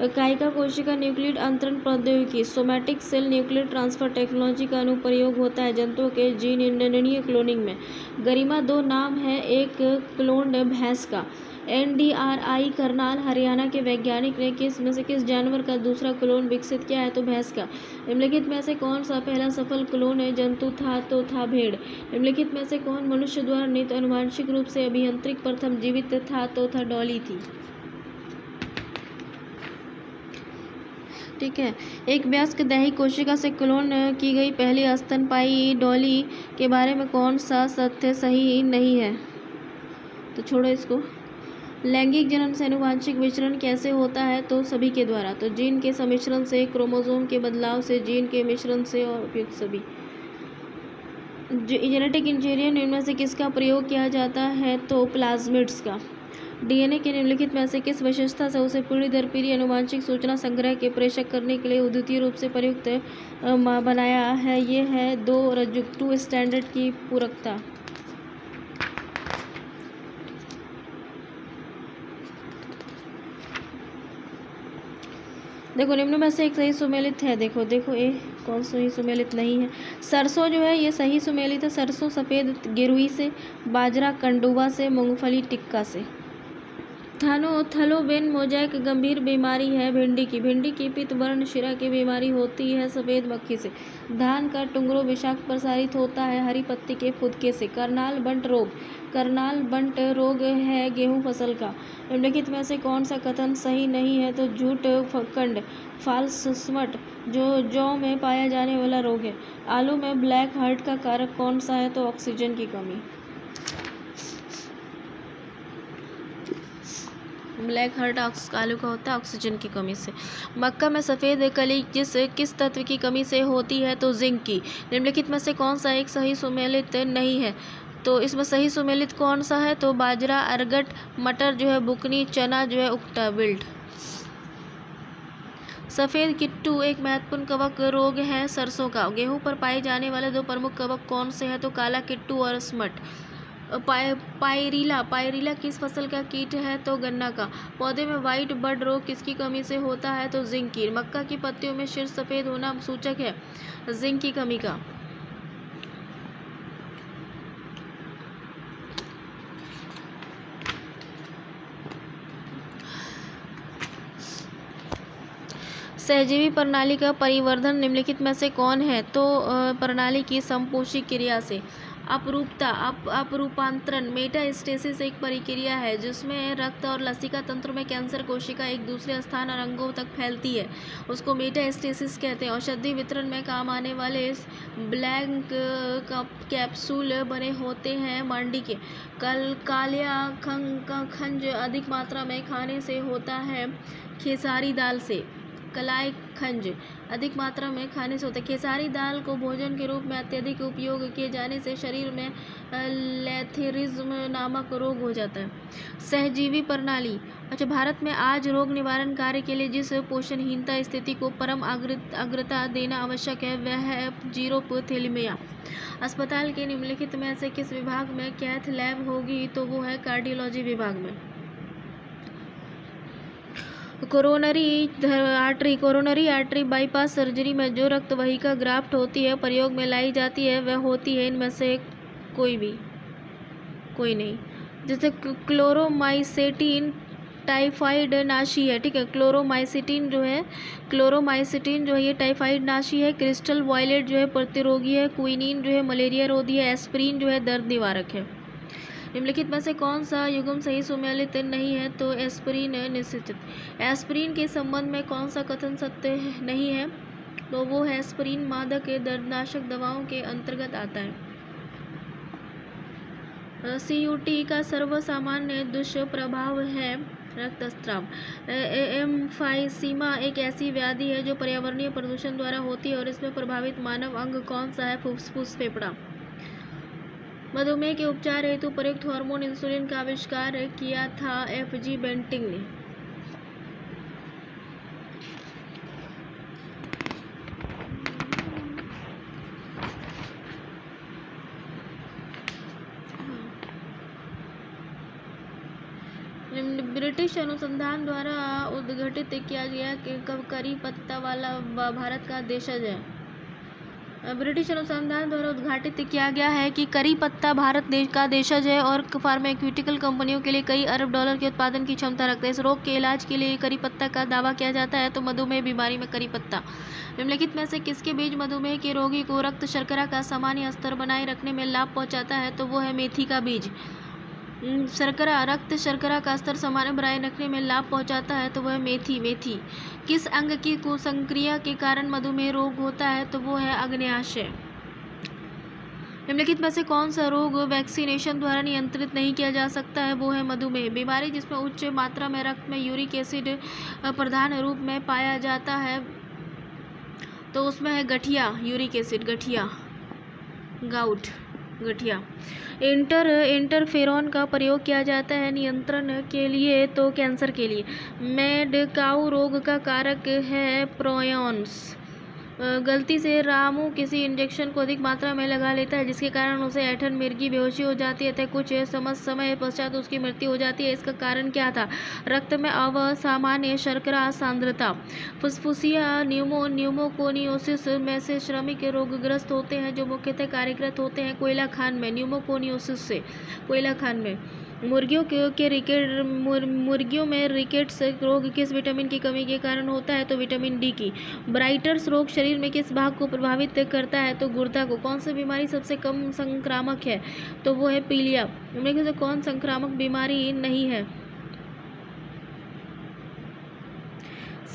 कायिका कोशिका न्यूक्लियड अंतरण प्रौद्योगिकी somatic cell nuclear transfer technology का अनुप्रयोग होता है जंतुओं के जीन इंजीनियरिंग क्लोनिंग में। गरिमा 2 नाम है एक क्लोन्ड भैंस का। NDRI करनाल हरियाणा के वैज्ञानिक ने किस जानवर का दूसरा क्लोन विकसित किया है? तो भैंस का। निम्नलिखित में से कौन सा पहला सफल क्लोन है जंतु था? तो था भेड़। निम्नलिखित में से कौन मनुष्य द्वारा निर्मित आनुवंशिक रूप से अभियांत्रिक प्रथम जीवित था? तो था डॉली थी। ठीक है। एक वयस्क दैहिक कोशिका से क्लोन की गई पहली स्तनपायी डॉली के बारे में कौन सा तथ्य सही नहीं है? तो छोड़ो इसको। लैंगिक जनन से आनुवंशिक विचरण कैसे होता है? तो सभी के द्वारा। तो जीन के सम्मिश्रण से, क्रोमोसोम के बदलाव से, जीन के मिश्रण से और उपयुक्त सभी। जेनेटिक इंजीनियरिंग इनमें से किसका प्रयोग किया जाता है? तो प्लाज्मिड्स का। DNA के निम्नलिखित में से किस विशेषता से उसे पीढ़ी दर पीढ़ी आनुवंशिक सूचना संग्रह के प्रेषक करने के लिए अद्वितीय रूप से प्रयुक्त बनाया है? ये है 2 स्टैंडर्ड की पूरकता। देखो निम्न में से एक सही सुमेलित है। देखो ये कौन सही सुमेलित नहीं है? सरसों जो है ये सही सुमेलित है। सरसों सफ़ेद गिरुई से, बाजरा कंडुवा से, मूंगफली टिक्का से। थैलोवेन मोज़ेक गंभीर बीमारी है भिंडी की पित्त वर्ण शिरा की बीमारी होती है सफ़ेद मक्खी से। धान का टुंगरो विषाक्त प्रसारित होता है हरी पत्ती के फुदके से। करनाल बंट रोग है गेहूं फसल का। निम्नलिखित में से कौन सा कथन सही नहीं है? तो झूठ खंड फाल्स स्मट जो जौ में पाया जाने वाला रोग है। आलू में ब्लैक हार्ट का कारक कौन सा है? तो ऑक्सीजन की कमी। ब्लैक हार्ट आलू का होता है ऑक्सीजन की कमी से। मक्का में सफ़ेद कली किस तत्व की कमी से होती है? तो जिंक की। निम्नलिखित में से कौन सा एक सही सुमेलित नहीं है? तो इसमें सही सुमेलित कौन सा है? तो बाजरा, अरगट, मटर जो है बुकनी, चना जो है उक्टा विल्ट। सफ़ेद किट्टू एक महत्वपूर्ण कवक रोग है सरसों का। गेहूं पर पाए जाने वाले 2 प्रमुख कवक कौन से हैं? तो काला किट्टू और स्मट। पायरिला किस फसल का कीट है? तो गन्ना का। पौधे में वाइट बड रोग किसकी कमी से होता है? तो जिंक की। मक्का की पत्तियों में शीर्ष सफ़ेद होना सूचक है जिंक की कमी का। सहजीवी प्रणाली का परिवर्धन निम्नलिखित में से कौन है? तो प्रणाली की संपोषी क्रिया से। अपरूपांतरण मेटास्टेसिस एक प्रक्रिया है जिसमें रक्त और लसिका तंत्र में कैंसर कोशिका एक दूसरे स्थान और अंगों तक फैलती है, उसको मेटास्टेसिस कहते हैं। औषधि वितरण में काम आने वाले ब्लैंक कैप्सूल बने होते हैं। मांडी के कालिया खंज अधिक मात्रा में खाने से होता है। खेसारी दाल से कलाई खंज अधिक मात्रा में खाने से होता है। खेसारी दाल को भोजन के रूप में अत्यधिक उपयोग किए जाने से शरीर में लेथेरिज्म नामक रोग हो जाता है। सहजीवी प्रणाली। अच्छा, भारत में आज रोग निवारण कार्य के लिए जिस पोषणहीनता स्थिति को परम अग्रता देना आवश्यक है वह है जीरोथैलेमिया। अस्पताल के निम्नलिखित में से किस विभाग में कैथ लैब होगी? तो वो है कार्डियोलॉजी विभाग में। कोरोनरी आर्टरी बाईपास सर्जरी में जो रक्त वाहिका ग्राफ्ट होती है प्रयोग में लाई जाती है वह होती है इनमें से कोई नहीं। जैसे क्लोरोमाइसेटिन टाइफाइड नाशी है, ठीक है। क्लोरोमाइसिटिन जो है ये टाइफाइड नाशी है। क्रिस्टल वायलेट जो है प्रतिरोगी है। क्विनीन जो है मलेरिया रोधी है। एस्प्रिन जो है दर्द निवारक है। निम्नलिखित में से कौन सा युग्म सही सुमेलित नहीं है? तो एस्प्रिन निश्चित। एस्प्रिन के संबंध में कौन सा कथन सत्य नहीं है? तो वो है एस्प्रिन मादक दर्दनाशक दवाओं के अंतर्गत आता है। सीयूटी का सर्वसामान्य दुष्प्रभाव है रक्तस्राव। एम्फाइसीमा एक ऐसी व्याधि है जो पर्यावरणीय प्रदूषण द्वारा होती है और इसमें प्रभावित मानव अंग कौन सा है? फुफ्फुस फेफड़ा। मधुमेह के उपचार हेतु प्रयुक्त हार्मोन इंसुलिन का आविष्कार किया था एफ.जी. बेंटिंग ने। ब्रिटिश अनुसंधान द्वारा उद्घाटित किया गया कि करी पत्ता वाला भारत का देशज है। ब्रिटिश अनुसंधान द्वारा उद्घाटित किया गया है कि करी पत्ता भारत का देशज है और फार्मास्यूटिकल कंपनियों के लिए कई अरब डॉलर के उत्पादन की क्षमता रखता है। इस रोग के इलाज के लिए करी पत्ता का दावा किया जाता है। तो मधुमेह बीमारी में करी पत्ता। निम्नलिखित में से किसके बीज मधुमेह के रोगी को रक्त शर्करा का सामान्य स्तर बनाए रखने में लाभ पहुंचाता है? तो वो है मेथी का बीज। रक्त शर्करा का स्तर सामान्य बनाए रखने में लाभ पहुंचाता है तो वह मेथी। किस अंग की कुसंक्रिया के कारण मधुमेह रोग होता है? तो वो है आग्नेयाशय। निम्नलिखित में से कौन सा रोग वैक्सीनेशन द्वारा नियंत्रित नहीं किया जा सकता है? वो है मधुमेह। बीमारी जिसमें उच्च मात्रा में रक्त में यूरिक एसिड प्रधान रूप में पाया जाता है तो उसमें है गठिया, यूरिक एसिड, गठिया। इंटरफेरॉन का प्रयोग किया जाता है नियंत्रण के लिए तो कैंसर के लिए। मैडकाउ रोग का कारक है प्रोयॉन्स। गलती से रामू किसी इंजेक्शन को अधिक मात्रा में लगा लेता है जिसके कारण उसे ऐंठन मिर्गी बेहोशी हो जाती है तथा कुछ समय पश्चात उसकी मृत्यु हो जाती है। इसका कारण क्या था? रक्त में असामान्य शर्करा सांद्रता। फुफ्फुसिया न्यूमोकोनियोसिस में से श्रमिक रोगग्रस्त होते हैं जो मुख्यतः कार्यरत होते हैं कोयला खान में। न्यूमोकोनियोसिस से कोयला खान में। मुर्गियों में रिकेट्स रोग किस विटामिन की कमी के कारण होता है? तो विटामिन डी की। ब्राइटर्स रोग शरीर में किस भाग को प्रभावित करता है? तो गुर्दा को। कौन सी बीमारी सबसे कम संक्रामक है? तो वो है पीलिया। इनमें से कौन संक्रामक बीमारी नहीं है?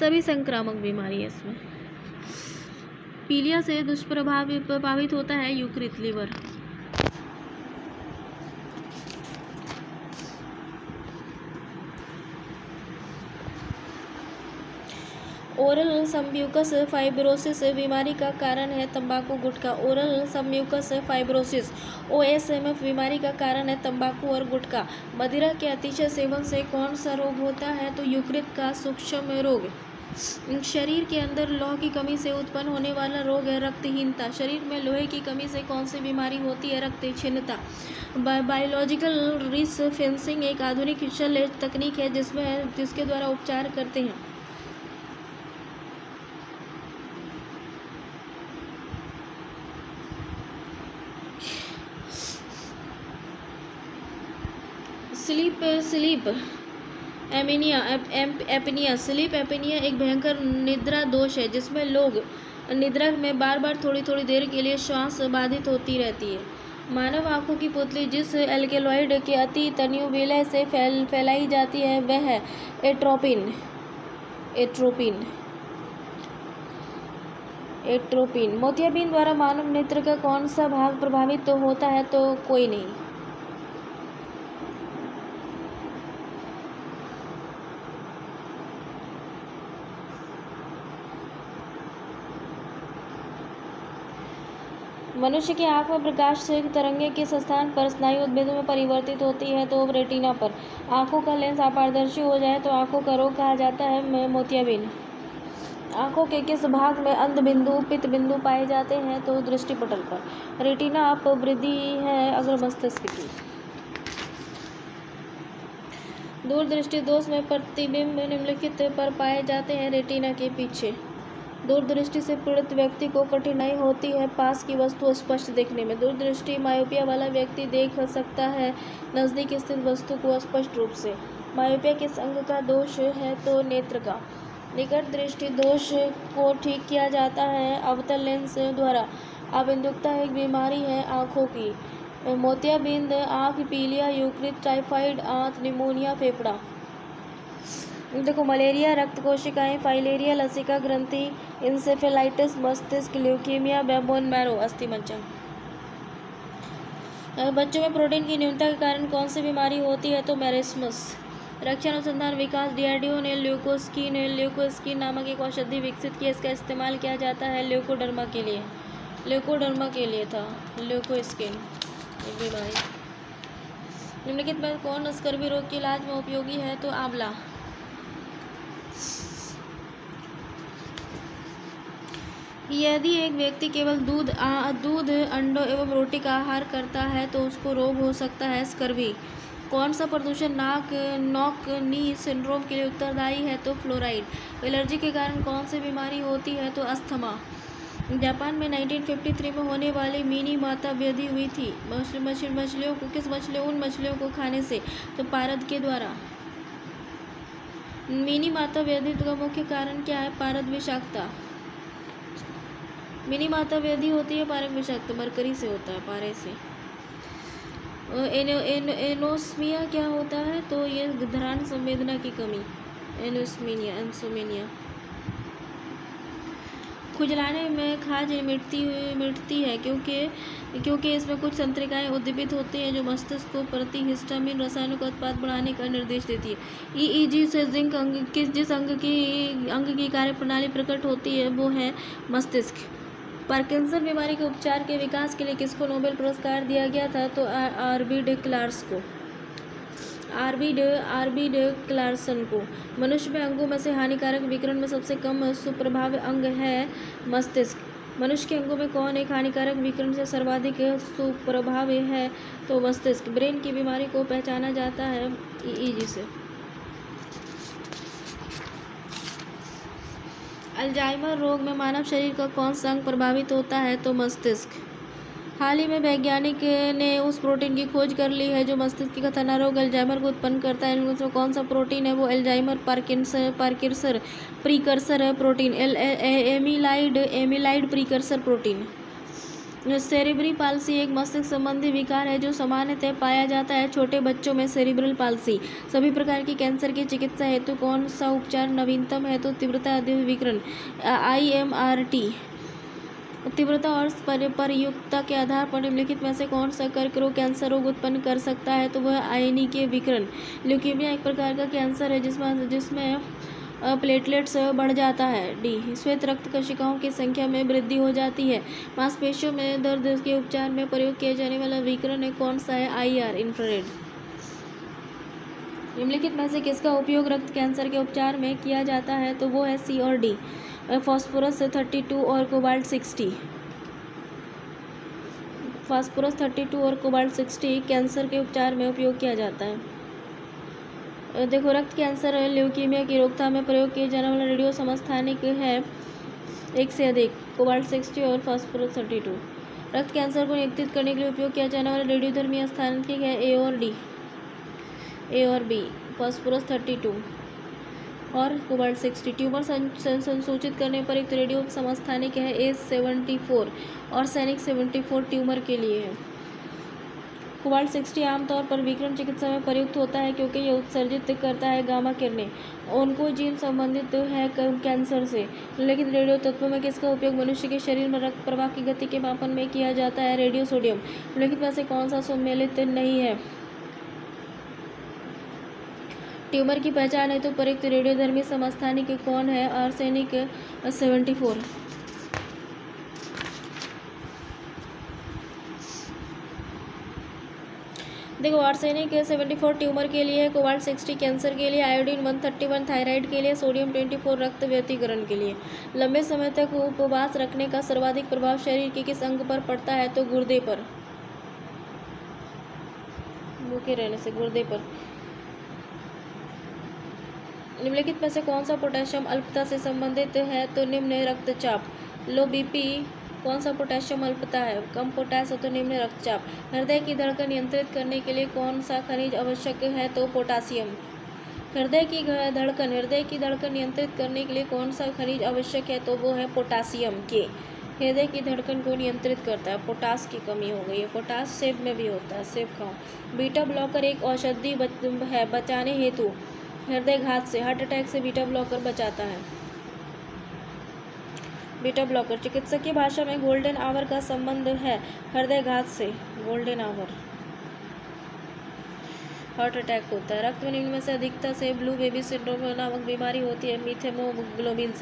सभी संक्रामक बीमारी है इसमें। पीलिया से दुष्प्रभावित होता है यकृत, लीवर। ओरल सम्यूकस फाइब्रोसिस बीमारी का कारण है तंबाकू गुटखा। ओरल सम्यूकस फाइब्रोसिस OSMF बीमारी का कारण है तंबाकू और गुटखा। मदिरा के अतिशय सेवन से कौन सा रोग होता है? तो यकृत का सूक्ष्म रोग। शरीर के अंदर लौह की कमी से उत्पन्न होने वाला रोग है रक्तहीनता। शरीर में लोहे की कमी से कौन सी बीमारी होती है? रक्तहीनता। बायोलॉजिकल रिस फेंसिंग एक आधुनिक शल्य तकनीक है जिसके द्वारा उपचार करते हैं। Sleep anaemia apnoea sleep apnoea एक भयंकर निद्रा दोष है जिसमें लोग निद्रा में बार बार थोड़ी थोड़ी देर के लिए श्वास बाधित होती रहती है। मानव आंखों की पुतली जिस एल्केलॉइड के अति तनियों विलय से फैलाई जाती है वह है एट्रोपिन एट्रोपिन एट्रोपिन। मोतियाबिंद द्वारा मानव नेत्र का कौन सा भाग प्रभावित होता है? तो कोई नहीं। मनुष्य की आंख में प्रकाश से तरंगें किस स्थान पर स्नायु उद्भिदों में परिवर्तित होती है? तो रेटिना पर। आंखों का लेंस अपारदर्शी हो जाए तो आंखों का रोग कहा जाता है मोतियाबिंद। आंखों के किस भाग में अंध बिंदु पित्त बिंदु पाए जाते हैं? तो दृष्टिपटल पर। रेटिना अपवृद्धि है अग्र मस्तिष्क की। दूरदृष्टि दोष में प्रतिबिंब निम्नलिखित पर पाए जाते हैं रेटिना के पीछे। दूरदृष्टि से पीड़ित व्यक्ति को कठिनाई होती है पास की वस्तु स्पष्ट देखने में। दूरदृष्टि मायोपिया वाला व्यक्ति देख सकता है नज़दीक स्थित वस्तु को स्पष्ट रूप से। मायोपिया किस अंग का दोष है? तो नेत्र का। निकट दृष्टि दोष को ठीक किया जाता है अवतल लेंस द्वारा। अबिंदुकता एक बीमारी है आँखों की। मोतियाबिंद आँख, पीलिया, यूक्रिट, टाइफाइड, आंत, निमोनिया, फेफड़ा। देखो मलेरिया, रक्त कोशिकाएं, फाइलेरिया, लसिका ग्रंथि, इंसेफेलाइटिस, मस्तिष्क, ल्यूकीमिया, बोन मैरो, अस्थि मज्जा। बच्चों में प्रोटीन की न्यूनता के कारण कौन सी बीमारी होती है? तो मैरिस्मस। रक्षा अनुसंधान विकास डीआरडीओ ने ल्यूकोस्किन नामक एक औषधि विकसित की। इसका इस्तेमाल किया जाता है ल्यूकोडर्मा के लिए था ल्यूकोस्किन बीमारी। निम्नलिखित में कौन स्कर्वी रोग के इलाज में उपयोगी है? तो आंवला। यदि एक व्यक्ति केवल दूध, अंडों एवं रोटी का आहार करता है तो उसको रोग हो सकता है स्कर्वी। कौन सा प्रदूषण नॉक नी सिंड्रोम के लिए उत्तरदायी है? तो फ्लोराइड। एलर्जी के कारण कौन सी बीमारी होती है? तो अस्थमा। जापान में 1953 में होने वाली मिनी माता व्याधि हुई थी मछलियों को उन मछलियों को खाने से? तो पारद के द्वारा। मिनी माता व्याधि का मुख्य कारण क्या है? पारद विषाक्तता। मिनी माता व्याधि होती है पारक विषाक्त मरकरी से होता है, पारे से। एनोस्मिया क्या होता है? तो ये घ्राण संवेदना की कमी, एंसोमेनिया। खुजलाने में खाज मिटती है क्योंकि इसमें कुछ तंत्रिकाएं उद्दीपित होती हैं जो मस्तिष्क को प्रति हिस्टामिन रसायनों का उत्पाद बढ़ाने का निर्देश देती है। ईईजी से जिंक जिस अंग की कार्यप्रणाली प्रकट होती है वो है मस्तिष्क। पार्किंसन बीमारी के उपचार के विकास के लिए किसको नोबेल पुरस्कार दिया गया था? तो आरबी डे क्लार्सन को। मनुष्य में अंगों में से हानिकारक विकिरण में सबसे कम सुप्रभावी अंग है मस्तिष्क। मनुष्य के अंगों में कौन एक हानिकारक विकिरण से सर्वाधिक सुप्रभावी है? तो मस्तिष्क। ब्रेन की बीमारी को पहचाना जाता है ईईजी से। अल्जाइमर रोग में मानव शरीर का कौन सा अंग प्रभावित होता है? तो मस्तिष्क। हाल ही में वैज्ञानिक ने उस प्रोटीन की खोज कर ली है जो मस्तिष्क की खतरनाक रोग अल्जाइमर को उत्पन्न करता है। इनमें कौन सा प्रोटीन है? वो अल्जाइमर पार्किंसन प्रीकर्सर है protein, amyloid precursor protein. Cerebral palsy एक मस्तिष्क संबंधी विकार है जो सामान्यतः पाया जाता है छोटे बच्चों में। Cerebral palsy. सभी प्रकार की कैंसर की चिकित्सा हेतु कौन सा उपचार नवीनतम है? तो तीव्रता विकिरण, IMRT। तीव्रता और प्रयुक्तता के आधार पर निम्नलिखित में से कौन सा कर्क रोग कैंसर रोग उत्पन्न कर सकता है? तो वह आयनीय विकिरण। ल्यूकीमिया एक प्रकार का कैंसर है जिसमें प्लेटलेट्स बढ़ जाता है। डी। श्वेत रक्त कोशिकाओं की संख्या में वृद्धि हो जाती है। मांसपेशियों में दर्द के उपचार में प्रयोग किया जाने वाला विकिरण कौन सा है? IR infrared. निम्नलिखित में से किसका उपयोग रक्त कैंसर के उपचार में किया जाता है? तो वो है C और D, फास्फोरस 32 और कोबाल्ट 60। फास्फोरस 32 और कोबाल्ट 60 कैंसर के उपचार में उपयोग किया जाता है। देखो रक्त कैंसर ल्यूकीमिया की रोकथाम में प्रयोग किए जाने वाला रेडियो समस्थानिक है एक से अधिक, कोबाल्ट 60 और फास्फोरस 32। रक्त कैंसर को नियंत्रित करने के लिए उपयोग किया जाने वाला रेडियोधर्मी स्थानांतरिक है A और B। फास्फोरस 32 और कोबाल्ट 60। ट्यूमर संसूचित करने पर एक रेडियो समस्थानिक है A74 और सैनिक 74 ट्यूमर के लिए है। कोबाल्ट 60 आमतौर पर विकिरण चिकित्सा में प्रयुक्त होता है क्योंकि यह उत्सर्जित करता है गामा किरणें। ओन्कोजीन संबंधित है कैंसर से। निम्नलिखित रेडियो तत्वों में किसका उपयोग मनुष्य के शरीर में रक्त प्रवाह की गति के मापन में किया जाता है? Radio sodium. निम्नलिखित में से कौन सा सम्मिलित नहीं है? ट्यूमर की पहचान है तो प्रयुक्त रेडियोधर्मी समस्थानिक कौन है? आर्सेनिक 74। देखो, आर्सेनिक 74 ट्यूमर के लिए, कोबाल्ट 60 कैंसर के लिए, आयोडीन 131 थायराइड के लिए, सोडियम 24 रक्त व्यतिकरण के लिए। लंबे समय तक उपवास रखने का सर्वाधिक प्रभाव शरीर के किस अंग पर पड़ता है? तो गुर्दे पर। भूखे रहने से गुर्दे पर। निम्नलिखित में से कौन सा पोटेशियम अल्पता से संबंधित है? तो निम्न रक्तचाप। लो बीपी कौन सा पोटेशियम अल्पता है? कम पोटेश हो तो निम्न रक्तचाप। हृदय की धड़कन नियंत्रित करने के लिए कौन सा खनिज आवश्यक है? तो पोटासियम। हृदय की धड़कन नियंत्रित करने के लिए कौन सा खनिज आवश्यक है? तो वो है पोटासियम के। हृदय की धड़कन को नियंत्रित करता है। पोटास की कमी हो गई है। पोटास सेब में भी होता है, सेब खाओ। बीटा ब्लॉकर एक औषधि है बचाने हेतु हृदय घात से, हार्ट अटैक से बीटा ब्लॉकर बचाता है। बीटा ब्लॉकर चिकित्सक की भाषा में गोल्डन आवर का संबंध है हृदय घात से। गोल्डन आवर हार्ट अटैक होता है। रक्त में निम्न में से अधिकता से ब्लू बेबी सिंड्रोम नामक बीमारी होती है मीथेमोग्लोबिन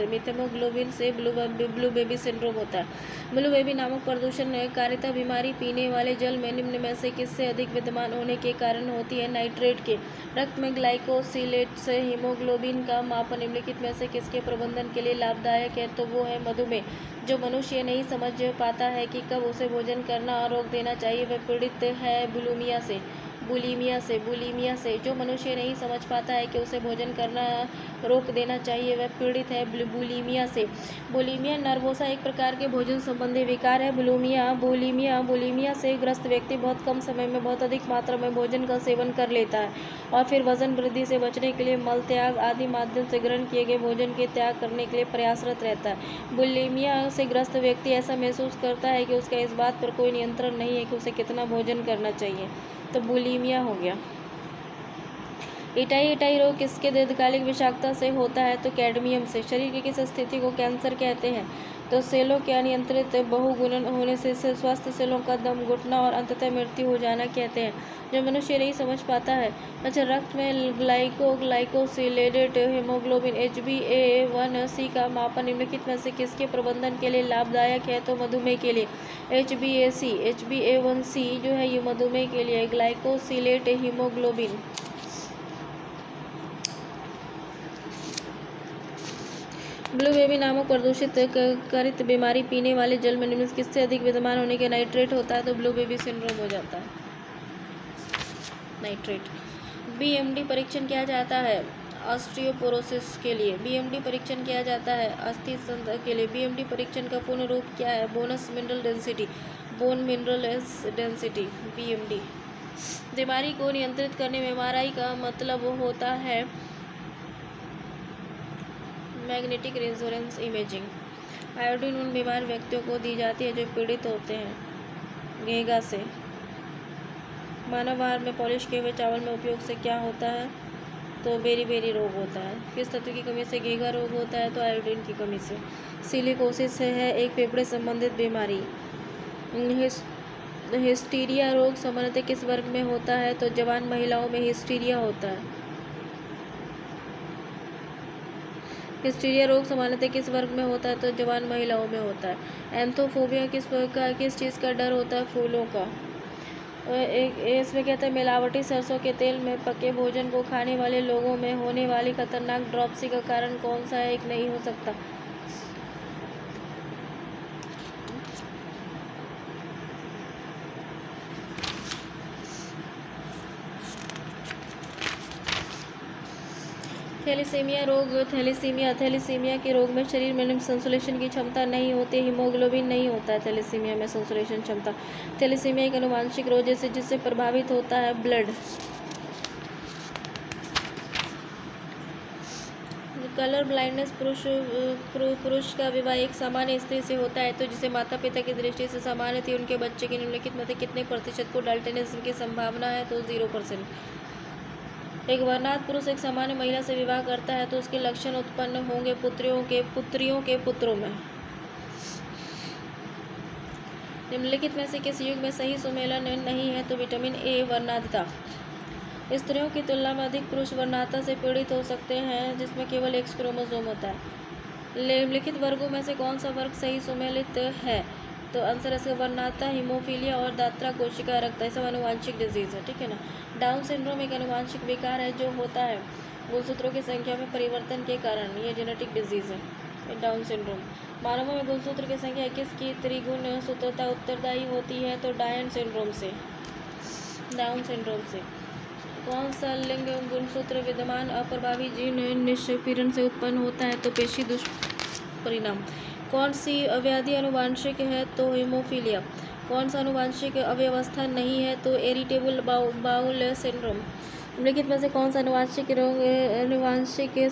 से ब्लू बेबी सिंड्रोम होता है। ब्लू बेबी नामक प्रदूषण कारिता बीमारी पीने वाले जल में निम्न में से किससे अधिक विद्यमान होने के कारण होती है? नाइट्रेट के। रक्त में ग्लाइकोसिलेट से हीमोग्लोबिन का मापन निम्नलिखित में से किसके प्रबंधन के लिए लाभदायक है? तो वो है मधुमेह। जो मनुष्य नहीं समझ पाता है कि कब उसे भोजन करना रोक देना चाहिए, वह पीड़ित है बुलिमिया से। जो मनुष्य नहीं समझ पाता है कि उसे भोजन करना रोक देना चाहिए, वह पीड़ित है बुलिमिया से। बुलिमिया नर्वोसा एक प्रकार के भोजन संबंधी विकार है। बुलिमिया से ग्रस्त व्यक्ति बहुत कम समय में बहुत अधिक मात्रा में भोजन का सेवन कर लेता है और फिर वजन वृद्धि से बचने के लिए मल त्याग आदि माध्यम से ग्रहण किए गए भोजन के त्याग करने के लिए प्रयासरत रहता है। बुलिमिया से ग्रस्त व्यक्ति ऐसा महसूस करता है कि उसका इस बात पर कोई नियंत्रण नहीं है कि उसे कितना भोजन करना चाहिए, तो बुलिमिया हो गया। इटाई रोग किसके दीर्घकालिक विषाक्तता से होता है? तो कैडमियम से। शरीर की किस स्थिति को कैंसर कहते हैं? तो सेलों के अनियंत्रित बहुगुणन होने से स्वस्थ सेलों का दम घुटना और अंततः मृत्यु हो जाना कहते हैं। जो मनुष्य नहीं समझ पाता है। अच्छा, रक्त में ग्लाइकोसिलेटेड हीमोग्लोबिन HbA1c का मापन निम्नलिखित में से किसके प्रबंधन के लिए लाभदायक है? तो मधुमेह के लिए। HbA1c जो है ये मधुमेह के लिए। ग्लाइकोसिलेट हीमोग्लोबिन। ब्लू बेबी नामक प्रदूषित कारित बीमारी पीने वाले जल में निम्न किससे अधिक विद्यमान होने के नाइट्रेट होता है? तो ब्लू बेबी सिंड्रोम हो जाता है। नाइट्रेट। BMD परीक्षण किया जाता है ऑस्टियोपोरोसिस के लिए। BMD परीक्षण किया जाता है अस्थि संध के लिए। BMD परीक्षण का पूर्ण रूप क्या है? Bone mineral density BMD। बीमारी को नियंत्रित करने में MRI का मतलब होता है मैग्नेटिक रेजोनेंस इमेजिंग। आयोडीन उन बीमार व्यक्तियों को दी जाती है जो पीड़ित होते हैं घेंघा से। मानव आहार में पॉलिश किए हुए चावल में उपयोग से क्या होता है? तो बेरी रोग होता है। किस तत्व की कमी से घेंघा रोग होता है? तो आयोडीन की कमी से। सिलिकोसिस है एक फेफड़े संबंधित बीमारी। हिस्टीरिया रोग सामान्यतः किस वर्ग में होता है? तो जवान महिलाओं में हिस्टीरिया होता है। हिस्टीरिया रोग सामान्यतः किस वर्ग में होता है? तो जवान महिलाओं में होता है। एंथोफोबिया किस चीज़ का डर होता है? फूलों का। इसमें कहता है मिलावटी सरसों के तेल में पके भोजन को खाने वाले लोगों में होने वाली खतरनाक ड्रॉपसी का कारण कौन सा है? एक नहीं हो सकता। थैलीसीमिया के रोग में शरीर में संश्लेषण की क्षमता नहीं होती। हीमोग्लोबिन नहीं होता है थैलीसीमिया में संश्लेषण क्षमता। थैलीसीमिया एक आनुवंशिक रोग जिससे प्रभावित होता है ब्लड कलर ब्लाइंडनेस पुरुष का विवाह एक सामान्य स्त्री से होता है तो जिसे माता पिता की दृष्टि से सामान्य थी उनके बच्चे के निम्नलिखित में से कितने प्रतिशत को डाल्टनिज्म की संभावना है? तो 0%। एक वर्णात पुरुष एक सामान्य महिला से विवाह करता है तो उसके लक्षण उत्पन्न होंगे पुत्रियों के पुत्रों में। निम्नलिखित में से किस युग में सही सुमेलन नहीं है? तो विटामिन ए वर्णांतता। स्त्रियों की तुलना में अधिक पुरुष वर्णांतता से पीड़ित हो सकते हैं जिसमें केवल एक क्रोमोसोम होता है। निम्नलिखित वर्गों में से कौन सा वर्ग सही सुमेलित है? तो आंसर है इसका वर्णांतता, हीमोफीलिया और दात्रा कोशिका रक्तता। सब आनुवांशिक डिजीज है, ठीक है ना। डाउन सिंड्रोम एक आनुवांशिक विकार है जो होता है गुणसूत्रों की संख्या में परिवर्तन के कारण। ये जेनेटिक डिजीज है डाउन सिंड्रोम। मानवों में गुणसूत्र की संख्या 21 की त्रिगुण सूत्रता उत्तरदायी होती है तो डाउन सिंड्रोम से। कौन सा लिंग गुणसूत्र विद्यमान अप्रभावी जीन निष्पीड़न से उत्पन्न होता है? तो पेशी दुष्परिणाम। कौन सी व्याधि आनुवांशिक है? तो हीमोफीलिया। कौन सा आनुवांशिक अव्यवस्था नहीं है? तो इरिटेबल बाउल सिंड्रोम। निम्नलिखित में से कौन सा आनुवांशिक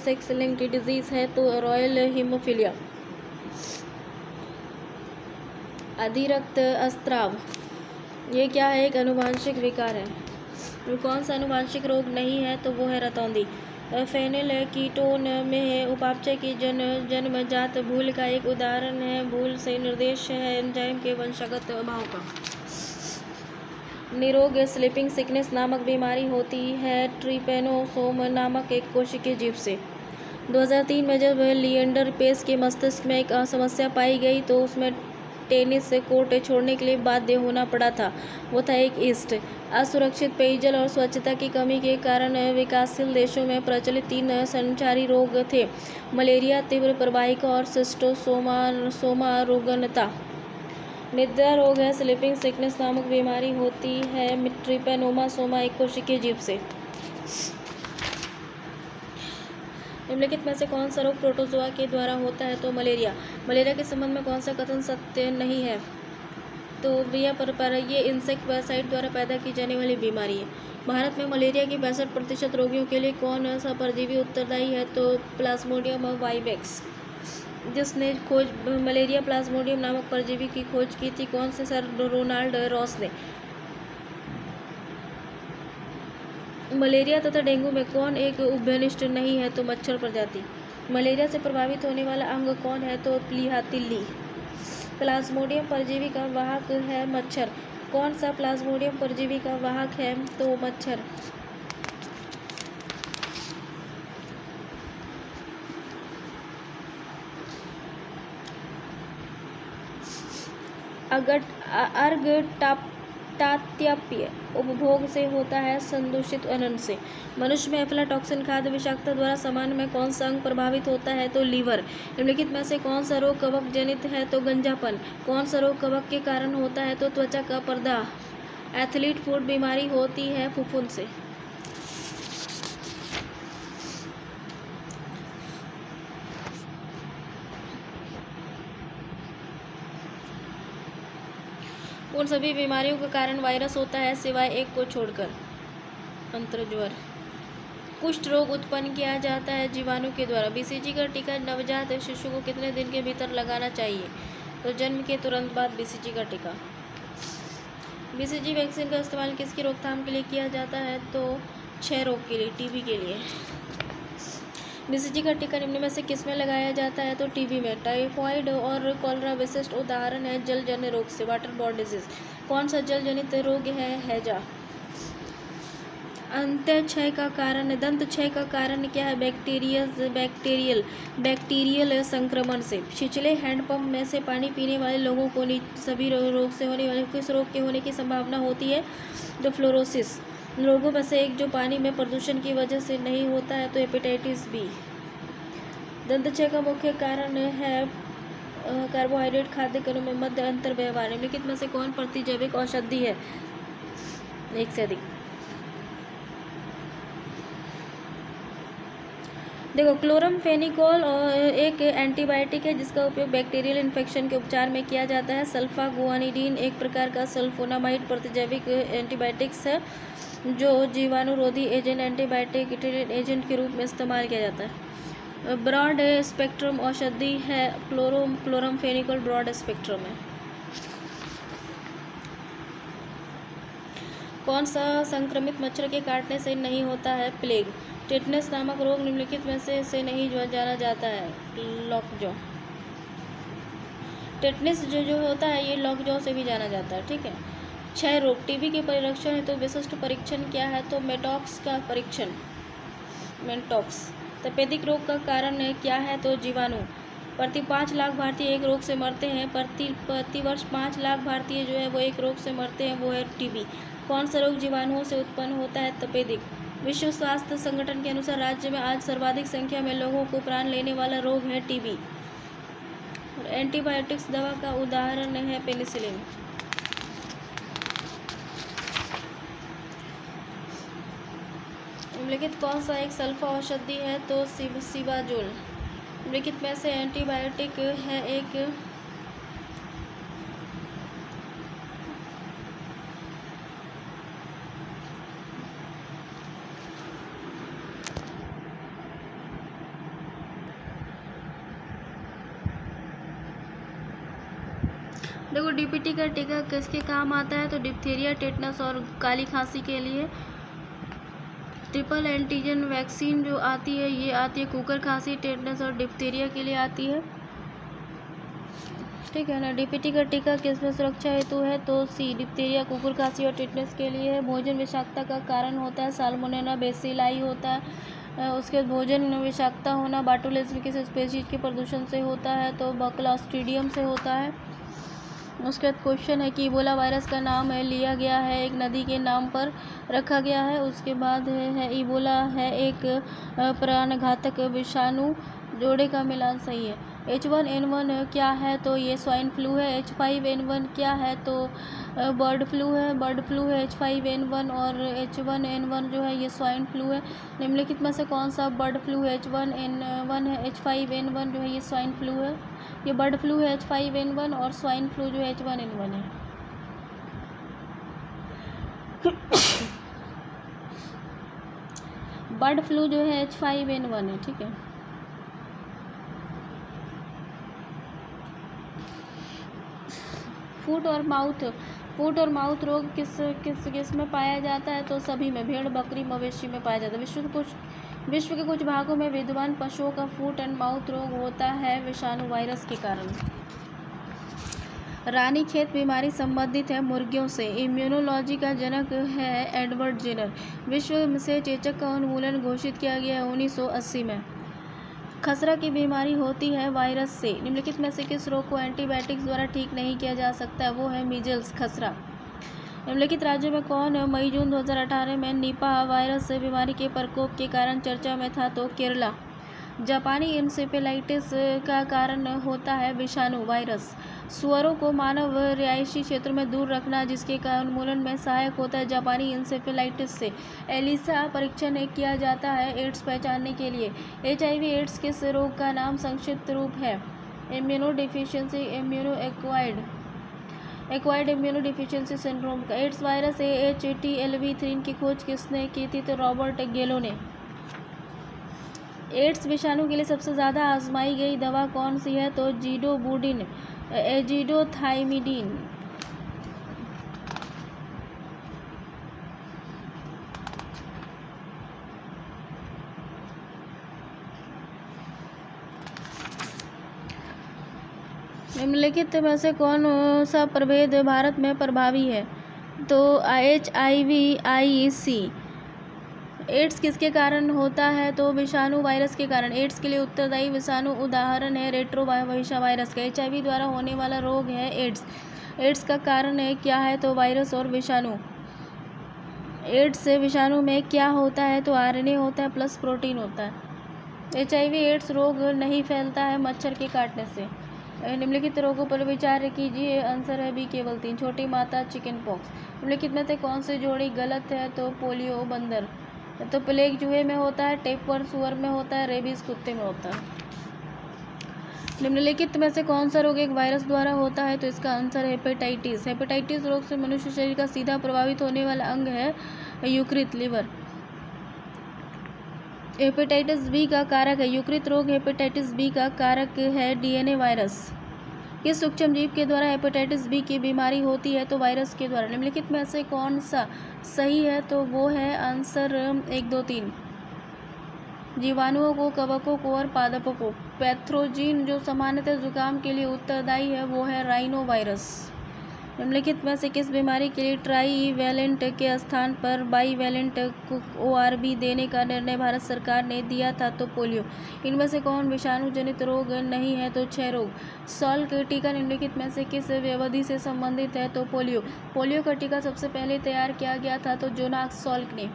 सेक्स लिंक्ड डिजीज है? तो रॉयल हीमोफीलिया। अधिरक्त स्त्राव ये क्या है? एक आनुवांशिक विकार है। कौन सा आनुवांशिक रोग नहीं है? तो वो है रतौंधी। फेनिल कीटोन में उपापचय की जन्मजात भूल का एक उदाहरण है। भूल से निर्देश है एंजाइम के वंशगत अभाव का। निरोग स्लीपिंग सिकनेस नामक बीमारी होती है ट्रिपेनोसोम नामक एक कोशिकीय जीव से। 2003 में जब लिएंडर पेस के मस्तिष्क में एक समस्या पाई गई तो उसमें टेनिस कोर्ट छोड़ने के लिए बाध्य होना पड़ा था। वो था एक ईस्ट। असुरक्षित पेयजल और स्वच्छता की कमी के कारण विकासशील देशों में प्रचलित 3 संचारी रोग थे: मलेरिया, तीव्र प्रवाहिका और सिस्टोसोमा रोगनता। निद्रा रोग है स्लीपिंग सिकनेस नामक बीमारी होती है ट्रिपेनोसोमा एक कोशिकीय जीव से। निम्नलिखित में से कौन सा रोग प्रोटोजोआ के द्वारा होता है? तो मलेरिया। मलेरिया के संबंध में कौन सा कथन सत्य नहीं है? तो ये इंसेक्ट पैरासाइट द्वारा पैदा की जाने वाली बीमारी है। भारत में मलेरिया की 62% रोगियों के लिए कौन सा परजीवी उत्तरदायी है? तो प्लाज्मोडियम वाइवेक्स। जिसने मलेरिया प्लाज्मोडियम नामक परजीवी की खोज की थी? कौन से? सर रोनाल्ड रॉस ने। मलेरिया तथा डेंगू में कौन एक उभयनिष्ठ नहीं है? तो मच्छर प्रजाति। मलेरिया से प्रभावित होने वाला अंग कौन है? तो तिल्ली। प्लाज्मोडियम परजीवी का वाहक है मच्छर। कौन सा प्लाज्मोडियम परजीवी का वाहक है? तो मच्छर। अर्घटाप्य उपभोग से होता है संदूषित अन्न से। मनुष्य में एफ्लाटॉक्सिन खाद्य विषाक्तता द्वारा सामान्य में कौन सा अंग प्रभावित होता है? तो लीवर। निम्नलिखित में से कौन सा रोग कवक जनित है? तो गंजापन। कौन सा रोग कवक के कारण होता है? तो त्वचा का पर्दा। एथलीट फुट बीमारी होती है फुफ्फुंद से। उन सभी बीमारियों का कारण वायरस होता है सिवाय एक को छोड़कर। अंतर्ज्वर। कुष्ठ रोग उत्पन्न किया जाता है जीवाणु के द्वारा। बीसीजी का टीका नवजात शिशु को कितने दिन के भीतर लगाना चाहिए? तो जन्म के तुरंत बाद बीसीजी का टीका। बीसीजी वैक्सीन का इस्तेमाल किसकी रोकथाम के लिए किया जाता है? तो क्षय रोग के लिए, टीबी के लिए। बीसीजी का टीका निम्न में से किस में लगाया जाता है? तो टीबी में। टाइफाइड और कॉलरा विशिष्ट उदाहरण है जलजन्य रोग से, वाटर बॉर्न डिजीज। कौन सा जलजनित रोग है? हैजा। अंत्यक्षय का कारण, दंत क्षय का कारण क्या है? बैक्टीरियल संक्रमण से। छिछले हैंडपंप में से पानी पीने वाले लोगों को सभी रोग से होने वाले किस रोग के होने की संभावना होती है? तो फ्लोरोसिस। रोगों में से एक जो पानी में प्रदूषण की वजह से नहीं होता है तो हेपेटाइटिस बी। दंतक्षय का मुख्य कारण है कार्बोहाइड्रेट खाद्य कणों में मध्य अंतर व्यवहार। निम्नलिखित में से कौन प्रतिजैविक औषधि है? एक से अधिक। देखो, क्लोरमफेनिकोल एक एंटीबायोटिक है जिसका उपयोग बैक्टीरियल इन्फेक्शन के उपचार में किया जाता है। सल्फागुआनिडीन एक प्रकार का सल्फोनामाइड प्रतिजैविक एंटीबायोटिक्स है जो जीवाणुरोधी एजेंट, एंटीबायोटिक एजेंट के रूप में इस्तेमाल किया जाता है। ब्रॉड स्पेक्ट्रम औषधि है, क्लोरामफेनिकोल ब्रॉड स्पेक्ट्रम है। कौन सा संक्रमित मच्छर के काटने से नहीं होता है? प्लेग। टेटनस नामक रोग निम्नलिखित में से नहीं जाना जाता है? लॉकजॉ। टेटनस जो होता है ये लॉकजॉ से भी जाना जाता है, ठीक है। क्षय रोग। टीबी के परीक्षण है तो विशिष्ट परीक्षण क्या है? तो मेटॉक्स का परीक्षण, मेंटॉक्स। तपेदिक रोग का कारण क्या है? तो जीवाणु। प्रति 5 लाख भारतीय एक रोग से मरते हैं। प्रति वर्ष 5 लाख भारतीय जो है वो एक रोग से मरते हैं, वो है टीबी। कौन सा रोग जीवाणुओं से उत्पन्न होता है? तपेदिक। विश्व स्वास्थ्य संगठन के अनुसार राज्य में आज सर्वाधिक संख्या में लोगों को प्राण लेने वाला रोग है टीबी। एंटीबायोटिक्स दवा का उदाहरण है पेनिसिलिन। निम्नलिखित कौन सा एक सल्फा औषधि है? तो सिबाजोल। निम्नलिखित में से एंटीबायोटिक है एक देखो डीपीटी का टीका किसके काम आता है? तो डिप्थीरिया, टेटनस और काली खांसी के लिए। ट्रिपल एंटीजन वैक्सीन जो आती है ये आती है कुकर खांसी, टेटनस और डिप्थीरिया के लिए आती है, ठीक है ना। डीपीटी का टीका किसमें सुरक्षा हेतु है? तो सी, डिप्थीरिया, कुकुर खांसी और टेटनस के लिए है। भोजन विषाक्तता का कारण होता है साल्मोनेला बेसिलाई होता है। उसके भोजन विषाक्तता होना बाटुलिज्म किस स्पीशीज के प्रदूषण से होता है? तो क्लॉस्ट्रीडियम से होता है। उसके बाद क्वेश्चन है कि इबोला वायरस का नाम लिया गया है एक नदी के नाम पर रखा गया है। उसके बाद है इबोला है एक प्राणघातक विषाणु, जोड़े का मिलान सही है। H1N1 क्या है? तो ये स्वाइन फ्लू है। H5N1 क्या है? तो बर्ड फ्लू है। H5N1 और H1N1 जो है ये स्वाइन फ्लू है। निम्नलिखित में से कौन सा बर्ड फ्लू है? H1N1 है। H5N1 जो है ये स्वाइन फ्लू है। ये बर्ड फ्लू है H5N1 और स्वाइन फ्लू जो है H1N1 है। बर्ड फ्लू जो है H5N1 है, ठीक है। फूट और माउथ रोग किस में पाया जाता है? तो सभी में, भेड़, बकरी, मवेशी में पाया जाता है। विश्व के कुछ भागों में विद्वान पशुओं का फूट एंड माउथ रोग होता है विषाणु वायरस के कारण। रानीखेत बीमारी संबंधित है मुर्गियों से। इम्यूनोलॉजी का जनक है एडवर्ड जेनर। विश्व से चेचक का उन्मूलन घोषित किया गया है 1980 में। खसरा की बीमारी होती है वायरस से। निम्नलिखित में से किस रोग को एंटीबायोटिक्स द्वारा ठीक नहीं किया जा सकता है? वो है मीजल्स, खसरा। निम्नलिखित राज्यों में कौन मई-जून 2018 में निपाह वायरस बीमारी के प्रकोप के कारण चर्चा में था? तो केरला। जापानी इंसेफेलाइटिस का कारण होता है विषाणु वायरस। सुअरों को मानव रिहायशी क्षेत्र में दूर रखना जिसके कारण उन्मूलन में सहायक होता है जापानी इंसेफेलाइटिस से। एलिसा परीक्षण किया जाता है एड्स पहचानने के लिए। HIV एड्स किस रोग का नाम संक्षिप्त रूप है? इम्यूनोडेफिशिएंसी एक्वायर्ड इम्यूनोडेफिशिएंसी सिंड्रोम का। एड्स वायरस AHTLV3 की खोज किसने की थी? तो रॉबर्ट गेलो ने। एड्स विषाणु के लिए सबसे ज़्यादा आजमाई गई दवा कौन सी है? तो जीडोबुडिन, एजिडोथाइमिडीन। निम्नलिखित में से कौन सा प्रभेद भारत में प्रभावी है? तो HIV-IC। एड्स किसके कारण होता है? तो विषाणु वायरस के कारण। एड्स के लिए उत्तरदायी विषाणु उदाहरण है रेट्रोवायरस वायरस का। HIV द्वारा होने वाला रोग है एड्स। एड्स का कारण क्या है? तो वायरस और विषाणु। एड्स से विषाणु में क्या होता है? तो RNA होता है प्लस प्रोटीन होता है। HIV एड्स रोग नहीं फैलता है मच्छर के काटने से। निम्नलिखित रोगों पर विचार कीजिए। आंसर है बी केवल 3। छोटी माता, चिकन पॉक्स। निम्नलिखित में से कौन सी जोड़ी गलत है? तो पोलियो बंदर। तो प्लेग चूहे में होता है, टेपवर्म सुअर में होता है, रेबीज कुत्ते में होता है। निम्नलिखित में से कौन सा रोग एक वायरस द्वारा होता है? तो इसका आंसर है हेपेटाइटिस। हेपेटाइटिस रोग से मनुष्य शरीर का सीधा प्रभावित होने वाला अंग है यकृत, लिवर। हेपेटाइटिस बी का कारक है। यकृत रोग हेपेटाइटिस बी का कारक है डीएनए वायरस। किस सूक्ष्मजीव के द्वारा हेपेटाइटिस बी की बीमारी होती है? तो वायरस के द्वारा। निम्नलिखित में से कौन सा सही है? तो वो है आंसर 1, 2, 3। जीवाणुओं को, कवकों को और पादपों को। पैथोजन जो सामान्यतः जुकाम के लिए उत्तरदायी है वो है राइनो वायरस। निम्नलिखित में से किस बीमारी के लिए ट्राईवैलेंट के स्थान पर बाईवैलेंट ORV देने का निर्णय भारत सरकार ने दिया था? तो पोलियो। इनमें से कौन विषाणु जनित रोग नहीं है? तो क्षय रोग। सॉल्क टीका निम्नलिखित में से किस व्यवधि से संबंधित है? तो पोलियो। पोलियो का टीका सबसे पहले तैयार किया गया था? तो जोनास सॉल्क ने।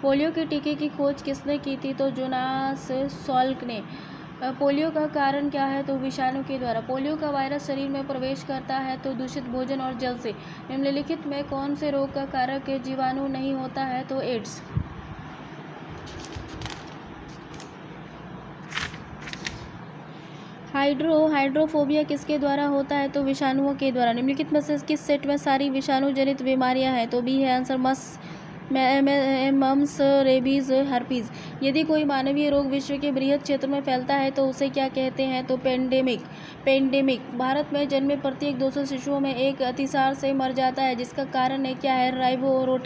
पोलियो के टीके की खोज किसने की थी? तो जोनास सॉल्क ने। पोलियो का कारण क्या है? तो विषाणु के द्वारा। पोलियो का वायरस शरीर में प्रवेश करता है तो दूषित भोजन और जल से। निम्नलिखित में कौन से रोग का कारक जीवाणु नहीं होता है? तो एड्स। हाइड्रोफोबिया किसके द्वारा होता है? तो विषाणुओं के द्वारा। निम्नलिखित में से किस सेट में सारी विषाणु जनित बीमारियां हैं? तो बी है आंसर। Mums, rabies, herpes. यदि कोई मानवीय रोग विश्व के बृहद क्षेत्र में फैलता है तो उसे क्या कहते हैं? तो पेंडेमिक। भारत में जन्मे प्रत्येक 200 शिशुओं में एक अतिसार से मर जाता है, जिसका कारण क्या है? राइबो